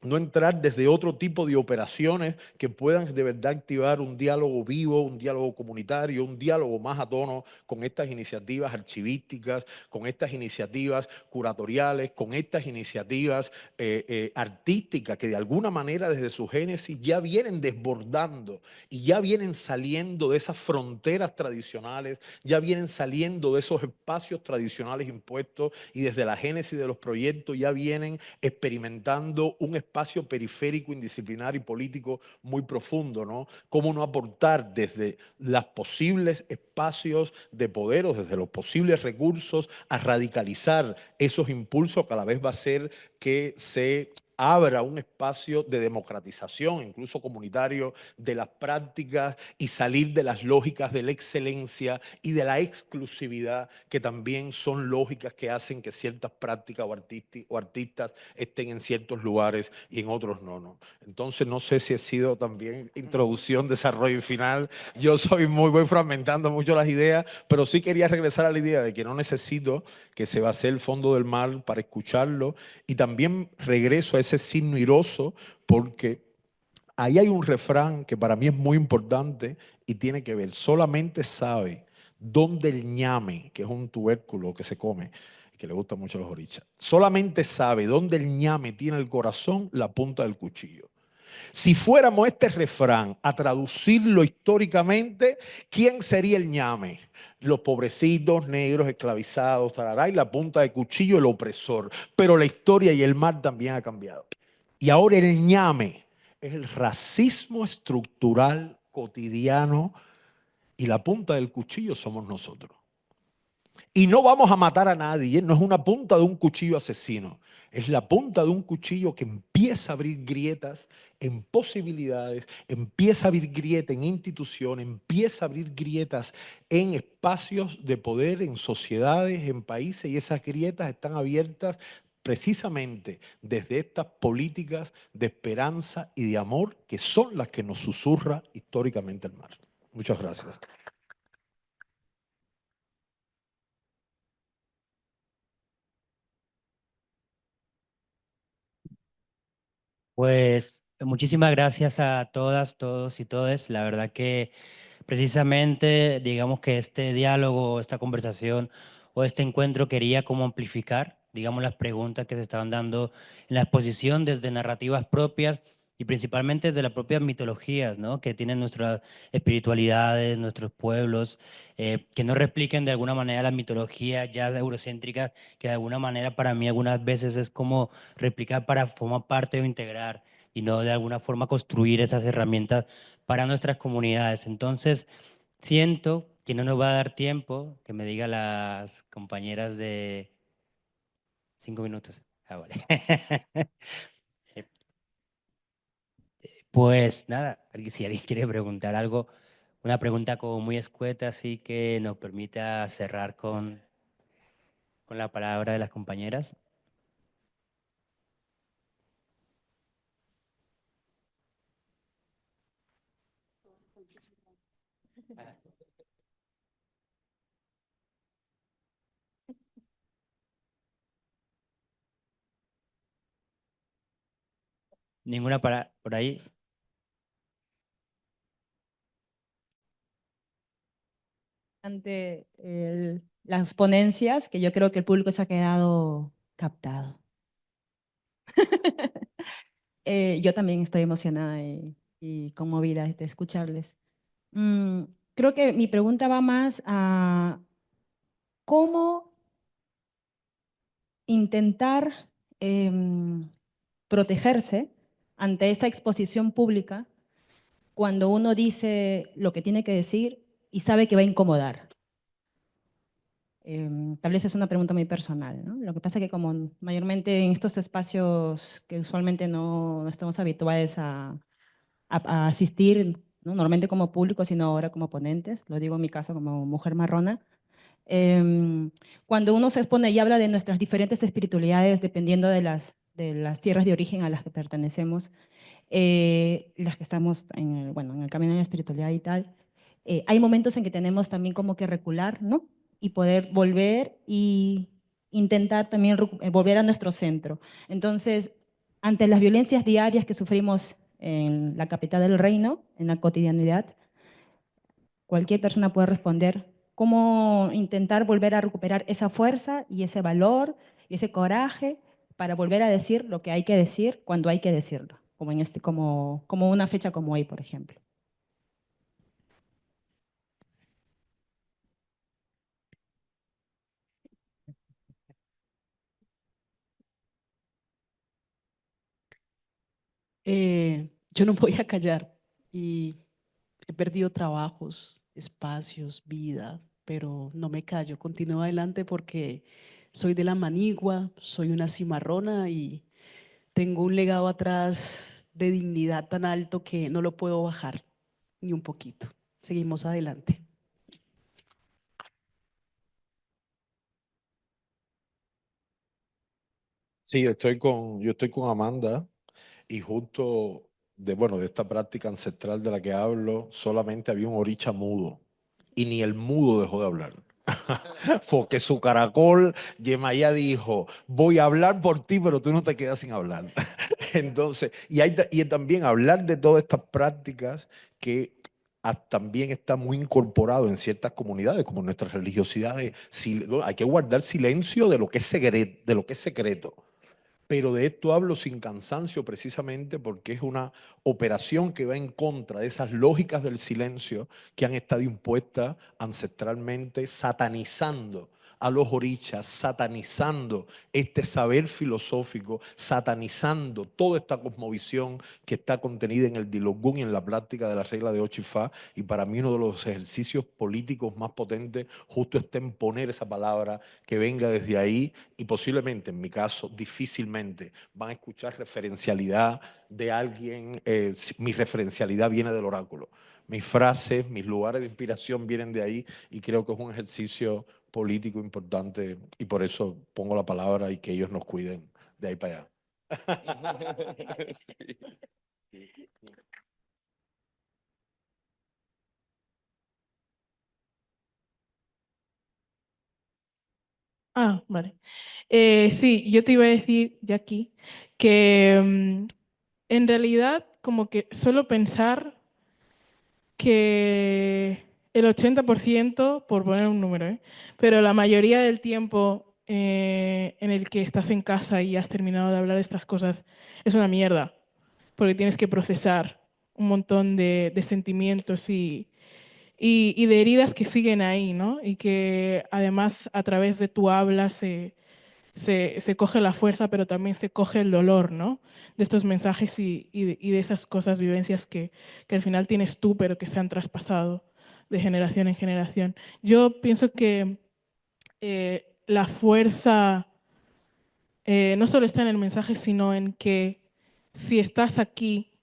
G: no entrar desde otro tipo de operaciones que puedan de verdad activar un diálogo vivo, un diálogo comunitario, un diálogo más a tono con estas iniciativas archivísticas, con estas iniciativas curatoriales, con estas iniciativas artísticas que de alguna manera desde su génesis ya vienen desbordando y ya vienen saliendo de esas fronteras tradicionales, ya vienen saliendo de esos espacios tradicionales impuestos y desde la génesis de los proyectos ya vienen experimentando un espacio periférico, indisciplinario y político muy profundo, ¿no? Cómo no aportar desde los posibles espacios de poder o desde los posibles recursos a radicalizar esos impulsos que a la vez va a hacer que se abra un espacio de democratización, incluso comunitario, de las prácticas y salir de las lógicas de la excelencia y de la exclusividad, que también son lógicas que hacen que ciertas prácticas o artistas estén en ciertos lugares y en otros no. Entonces no sé si ha sido también introducción, desarrollo y final. Yo voy fragmentando mucho las ideas, pero sí quería regresar a la idea de que no necesito que se vacíe el fondo del mar para escucharlo, y también regreso a ese signo iroso, porque ahí hay un refrán que para mí es muy importante y tiene que ver: solamente sabe dónde el ñame, que es un tubérculo que se come, que le gusta mucho a los orichas, solamente sabe dónde el ñame tiene el corazón, la punta del cuchillo. Si fuéramos este refrán a traducirlo históricamente, ¿quién sería el ñame? Los pobrecitos negros esclavizados, tarará, y la punta de cuchillo, el opresor. Pero la historia y el mar también ha cambiado. Y ahora el ñame es el racismo estructural cotidiano, y la punta del cuchillo somos nosotros. Y no vamos a matar a nadie, no es una punta de un cuchillo asesino, es la punta de un cuchillo que empieza a abrir grietas en posibilidades, empieza a abrir grietas en instituciones, empieza a abrir grietas en espacios de poder, en sociedades, en países, y esas grietas están abiertas precisamente desde estas políticas de esperanza y de amor, que son las que nos susurra históricamente el mar. Muchas gracias.
B: Pues muchísimas gracias a todas, todos y todes. La verdad que precisamente, digamos que este diálogo, esta conversación o este encuentro quería como amplificar, digamos, las preguntas que se estaban dando en la exposición desde narrativas propias y principalmente desde las propias mitologías, ¿no?, que tienen nuestras espiritualidades, nuestros pueblos, que no repliquen de alguna manera las mitologías ya eurocéntricas, que de alguna manera para mí algunas veces es como replicar para formar parte o integrar, y no de alguna forma construir esas herramientas para nuestras comunidades. Entonces, siento que no nos va a dar tiempo, que me digan las compañeras de 5 minutos. Ah, vale. Pues nada, si alguien quiere preguntar algo, una pregunta como muy escueta, así que nos permita cerrar con la palabra de las compañeras. Ninguna para por ahí.
H: Ante las ponencias, que yo creo que el público se ha quedado captado. Yo también estoy emocionada y conmovida de escucharles. Creo que mi pregunta va más a cómo intentar protegerse ante esa exposición pública cuando uno dice lo que tiene que decir y sabe que va a incomodar. Tal vez es una pregunta muy personal, ¿no? Lo que pasa es que como mayormente en estos espacios que usualmente no estamos habituados a asistir, ¿no?, normalmente como público, sino ahora como ponentes, lo digo en mi caso como mujer marrona, cuando uno se expone y habla de nuestras diferentes espiritualidades, dependiendo de las tierras de origen a las que pertenecemos, las que estamos en el camino de la espiritualidad y tal, hay momentos en que tenemos también como que recular, ¿no?, y poder volver y intentar también volver a nuestro centro. Entonces, ante las violencias diarias que sufrimos en la capital del reino, en la cotidianidad, cualquier persona puede responder cómo intentar volver a recuperar esa fuerza y ese valor y ese coraje para volver a decir lo que hay que decir cuando hay que decirlo, como una fecha como hoy, por ejemplo.
F: Yo no voy a callar, y he perdido trabajos, espacios, vida, pero no me callo, continúo adelante porque soy de la Manigua, soy una cimarrona y tengo un legado atrás de dignidad tan alto que no lo puedo bajar ni un poquito. Seguimos adelante.
G: Sí, yo estoy con Amanda y justo de esta práctica ancestral de la que hablo, solamente había un oricha mudo y ni el mudo dejó de hablar. Porque su caracol, Yemayá dijo, voy a hablar por ti, pero tú no te quedas sin hablar. Entonces, y también hablar de todas estas prácticas que también está muy incorporado en ciertas comunidades, como nuestras religiosidades. Hay que guardar silencio de lo que es secreto, de lo que es secreto. Pero de esto hablo sin cansancio precisamente porque es una operación que va en contra de esas lógicas del silencio que han estado impuestas ancestralmente, satanizando a los orichas, satanizando este saber filosófico, satanizando toda esta cosmovisión que está contenida en el Dilogún y en la práctica de la regla de Ocho y Fa. Y para mí uno de los ejercicios políticos más potentes justo está en poner esa palabra que venga desde ahí, y posiblemente, en mi caso, difícilmente van a escuchar referencialidad de alguien. Mi referencialidad viene del oráculo. Mis frases, mis lugares de inspiración vienen de ahí, y creo que es un ejercicio político importante, y por eso pongo la palabra y que ellos nos cuiden de ahí para allá. Sí.
D: Ah, vale. Sí, yo te iba a decir, Jackie, que en realidad como que suelo pensar que el 80%, por poner un número, pero la mayoría del tiempo en el que estás en casa y has terminado de hablar de estas cosas es una mierda, porque tienes que procesar un montón de sentimientos y de heridas que siguen ahí, ¿no? Y que además a través de tu habla se coge la fuerza, pero también se coge el dolor, ¿no? De estos mensajes y de esas cosas, vivencias que al final tienes tú, pero que se han traspasado de generación en generación. Yo pienso que la fuerza no solo está en el mensaje, sino en que si estás aquí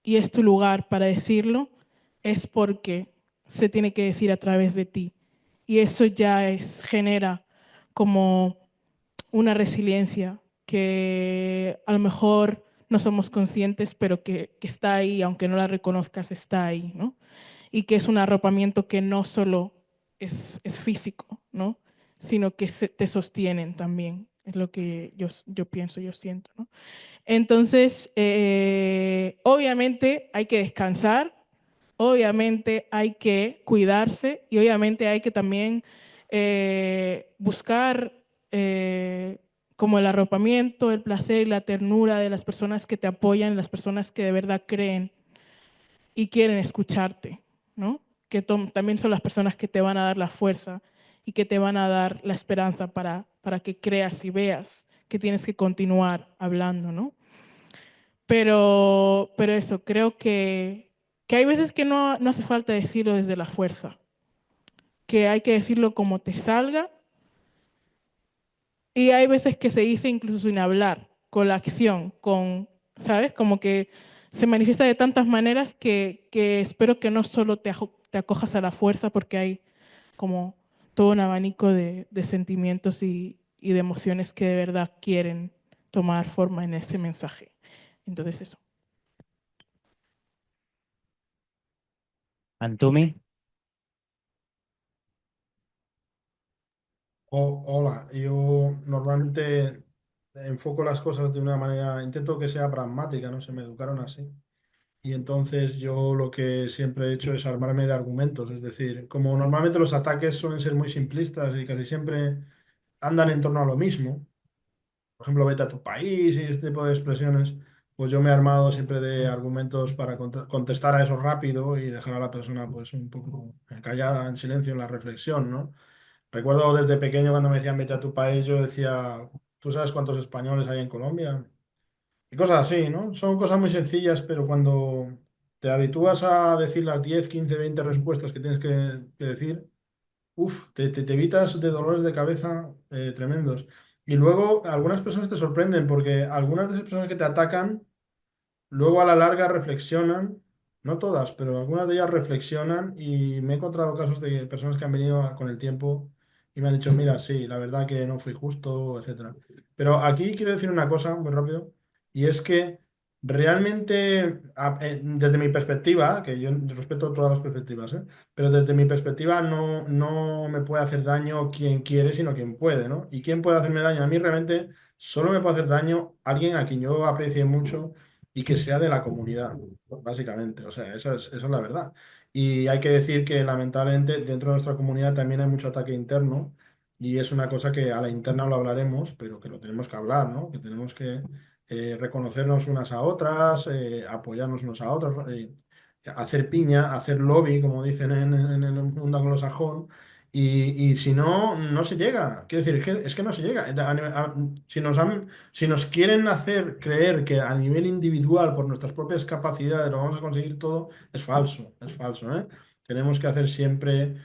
D: y es tu lugar para decirlo, es porque se tiene que decir a través de ti. Y eso ya genera como una resiliencia que a lo mejor no somos conscientes, pero que está ahí, aunque no la reconozcas, está ahí, ¿no? Y que es un arropamiento que no solo es físico, ¿no? Sino que te sostienen también, es lo que yo pienso, yo siento, ¿no? Entonces, obviamente hay que descansar, obviamente hay que cuidarse y obviamente hay que también buscar como el arropamiento, el placer y la ternura de las personas que te apoyan, las personas que de verdad creen y quieren escucharte, ¿no? Que también son las personas que te van a dar la fuerza y que te van a dar la esperanza para que creas y veas que tienes que continuar hablando, ¿no? Pero eso, creo que hay veces que no hace falta decirlo desde la fuerza, que hay que decirlo como te salga, y hay veces que se dice incluso sin hablar, con la acción, ¿sabes? Como que se manifiesta de tantas maneras que espero que no solo te acojas a la fuerza, porque hay como todo un abanico de sentimientos y de emociones que de verdad quieren tomar forma en ese mensaje. Entonces eso.
B: Antumi.
C: Hola, yo normalmente enfoco las cosas de una manera, intento que sea pragmática, ¿no? Se me educaron así. Y entonces yo lo que siempre he hecho es armarme de argumentos, es decir, como normalmente los ataques suelen ser muy simplistas y casi siempre andan en torno a lo mismo, por ejemplo, vete a tu país y este tipo de expresiones, pues yo me he armado siempre de argumentos para contestar a eso rápido y dejar a la persona pues un poco callada, en silencio, en la reflexión, ¿no? Recuerdo desde pequeño cuando me decían vete a tu país, yo decía, ¿tú sabes cuántos españoles hay en Colombia? Y cosas así, ¿no? Son cosas muy sencillas, pero cuando te habitúas a decir las 10, 15, 20 respuestas que tienes que decir, te evitas de dolores de cabeza tremendos. Y luego algunas personas te sorprenden porque algunas de esas personas que te atacan, luego a la larga reflexionan, no todas, pero algunas de ellas reflexionan y me he encontrado casos de personas que han venido con el tiempo y me han dicho, mira, sí, la verdad que no fui justo, etcétera. Pero aquí quiero decir una cosa muy rápido y es que realmente, desde mi perspectiva, que yo respeto todas las perspectivas, pero desde mi perspectiva no me puede hacer daño quien quiere, sino quien puede, ¿no? ¿Y quién puede hacerme daño? A mí realmente solo me puede hacer daño alguien a quien yo aprecie mucho y que sea de la comunidad, básicamente. O sea, eso es la verdad. Y hay que decir que lamentablemente dentro de nuestra comunidad también hay mucho ataque interno y es una cosa que a la interna lo hablaremos, pero que lo tenemos que hablar, ¿no? Que tenemos que reconocernos unas a otras, apoyarnos unos a otros, hacer piña, hacer lobby, como dicen en el mundo anglosajón. Y si no, no se llega. Quiero decir, es que no se llega. Si nos quieren hacer creer que a nivel individual, por nuestras propias capacidades, lo vamos a conseguir todo, es falso, ¿eh? Tenemos que hacer siempre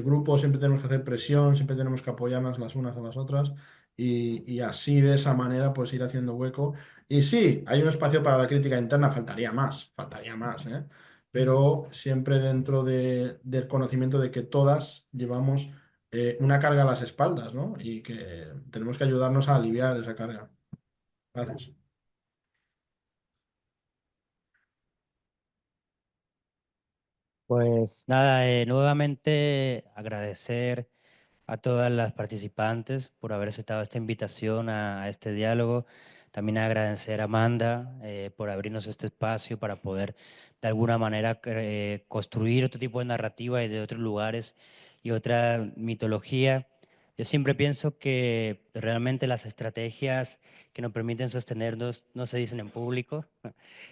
C: grupos, siempre tenemos que hacer presión, siempre tenemos que apoyarnos las unas a las otras y así de esa manera pues ir haciendo hueco. Y sí, hay un espacio para la crítica interna, faltaría más, ¿eh? Pero siempre dentro del conocimiento de que todas llevamos una carga a las espaldas, ¿no? Y que tenemos que ayudarnos a aliviar esa carga. Gracias.
B: Pues nada, nuevamente agradecer a todas las participantes por haber aceptado esta invitación a este diálogo. También agradecer a Amanda por abrirnos este espacio para poder de alguna manera construir otro tipo de narrativa y de otros lugares y otra mitología. Yo siempre pienso que realmente las estrategias que nos permiten sostenernos no se dicen en público,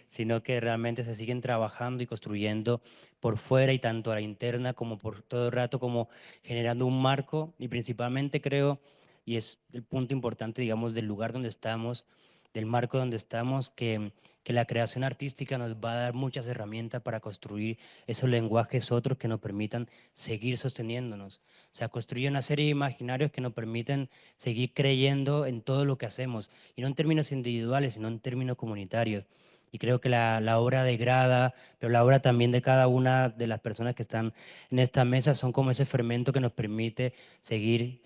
B: sino que realmente se siguen trabajando y construyendo por fuera y tanto a la interna como por todo el rato, como generando un marco y principalmente creo, y es el punto importante, digamos, del lugar donde estamos, del marco donde estamos, que la creación artística nos va a dar muchas herramientas para construir esos lenguajes otros que nos permitan seguir sosteniéndonos. O sea, construir una serie de imaginarios que nos permiten seguir creyendo en todo lo que hacemos, y no en términos individuales, sino en términos comunitarios. Y creo que la obra de Grada, pero la obra también de cada una de las personas que están en esta mesa son como ese fermento que nos permite seguir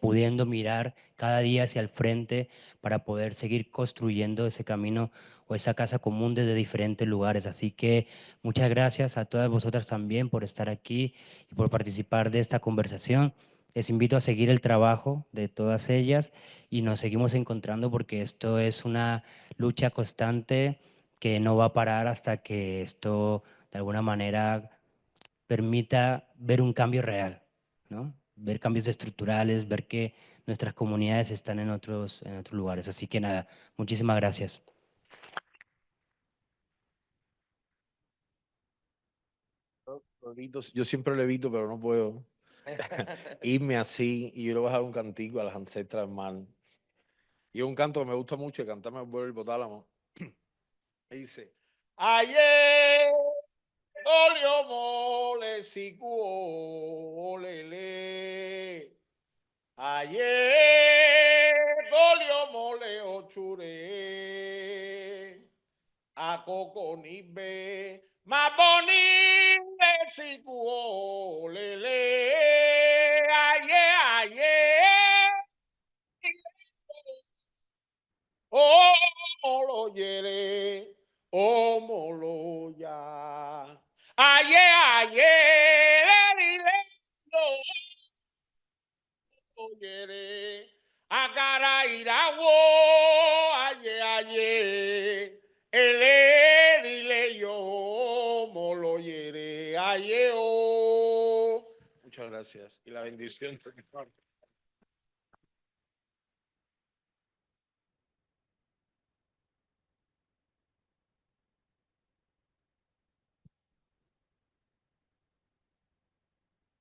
B: pudiendo mirar cada día hacia el frente para poder seguir construyendo ese camino o esa casa común desde diferentes lugares. Así que muchas gracias a todas vosotras también por estar aquí y por participar de esta conversación. Les invito a seguir el trabajo de todas ellas y nos seguimos encontrando porque esto es una lucha constante que no va a parar hasta que esto de alguna manera permita ver un cambio real, ¿no? Ver cambios estructurales, ver que nuestras comunidades están en otros lugares. Así que nada, muchísimas gracias.
G: Yo siempre lo evito, pero no puedo irme así y yo le voy a dejar un cantico a las ancestras del mar. Y es un canto que me gusta mucho, cantarme al vuelo del hipotálamo. Y dice, ayer, olio mole, sicuo, olele. Ayer, olio mole, ochure. A coconibe, ma bonile, sicuo, olele. Ayer, ayer. Oh, lo yere, oh, molo ya. Aye, aye, le, lo yere. Agara irawo, aye, aye. Ele, dile yo, molo yere, aye, oh. Muchas gracias. Y la bendición.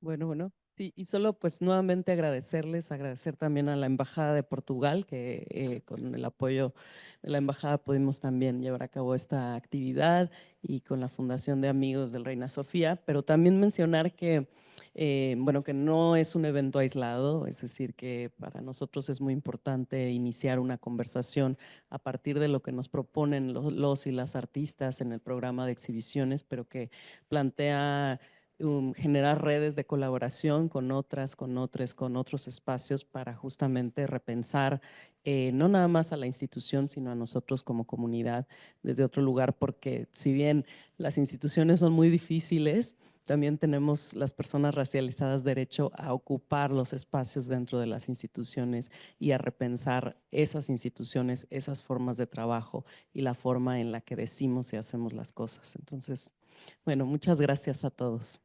A: Bueno, sí, y solo pues nuevamente agradecerles, agradecer también a la Embajada de Portugal, que con el apoyo de la Embajada pudimos también llevar a cabo esta actividad y con la Fundación de Amigos del Reina Sofía, pero también mencionar que bueno, que no es un evento aislado, es decir, que para nosotros es muy importante iniciar una conversación a partir de lo que nos proponen los y las artistas en el programa de exhibiciones, pero que plantea generar redes de colaboración con otras, con otros espacios para justamente repensar no nada más a la institución, sino a nosotros como comunidad desde otro lugar, porque si bien las instituciones son muy difíciles, también tenemos las personas racializadas derecho a ocupar los espacios dentro de las instituciones y a repensar esas instituciones, esas formas de trabajo y la forma en la que decimos y hacemos las cosas. Entonces, bueno, muchas gracias a todos.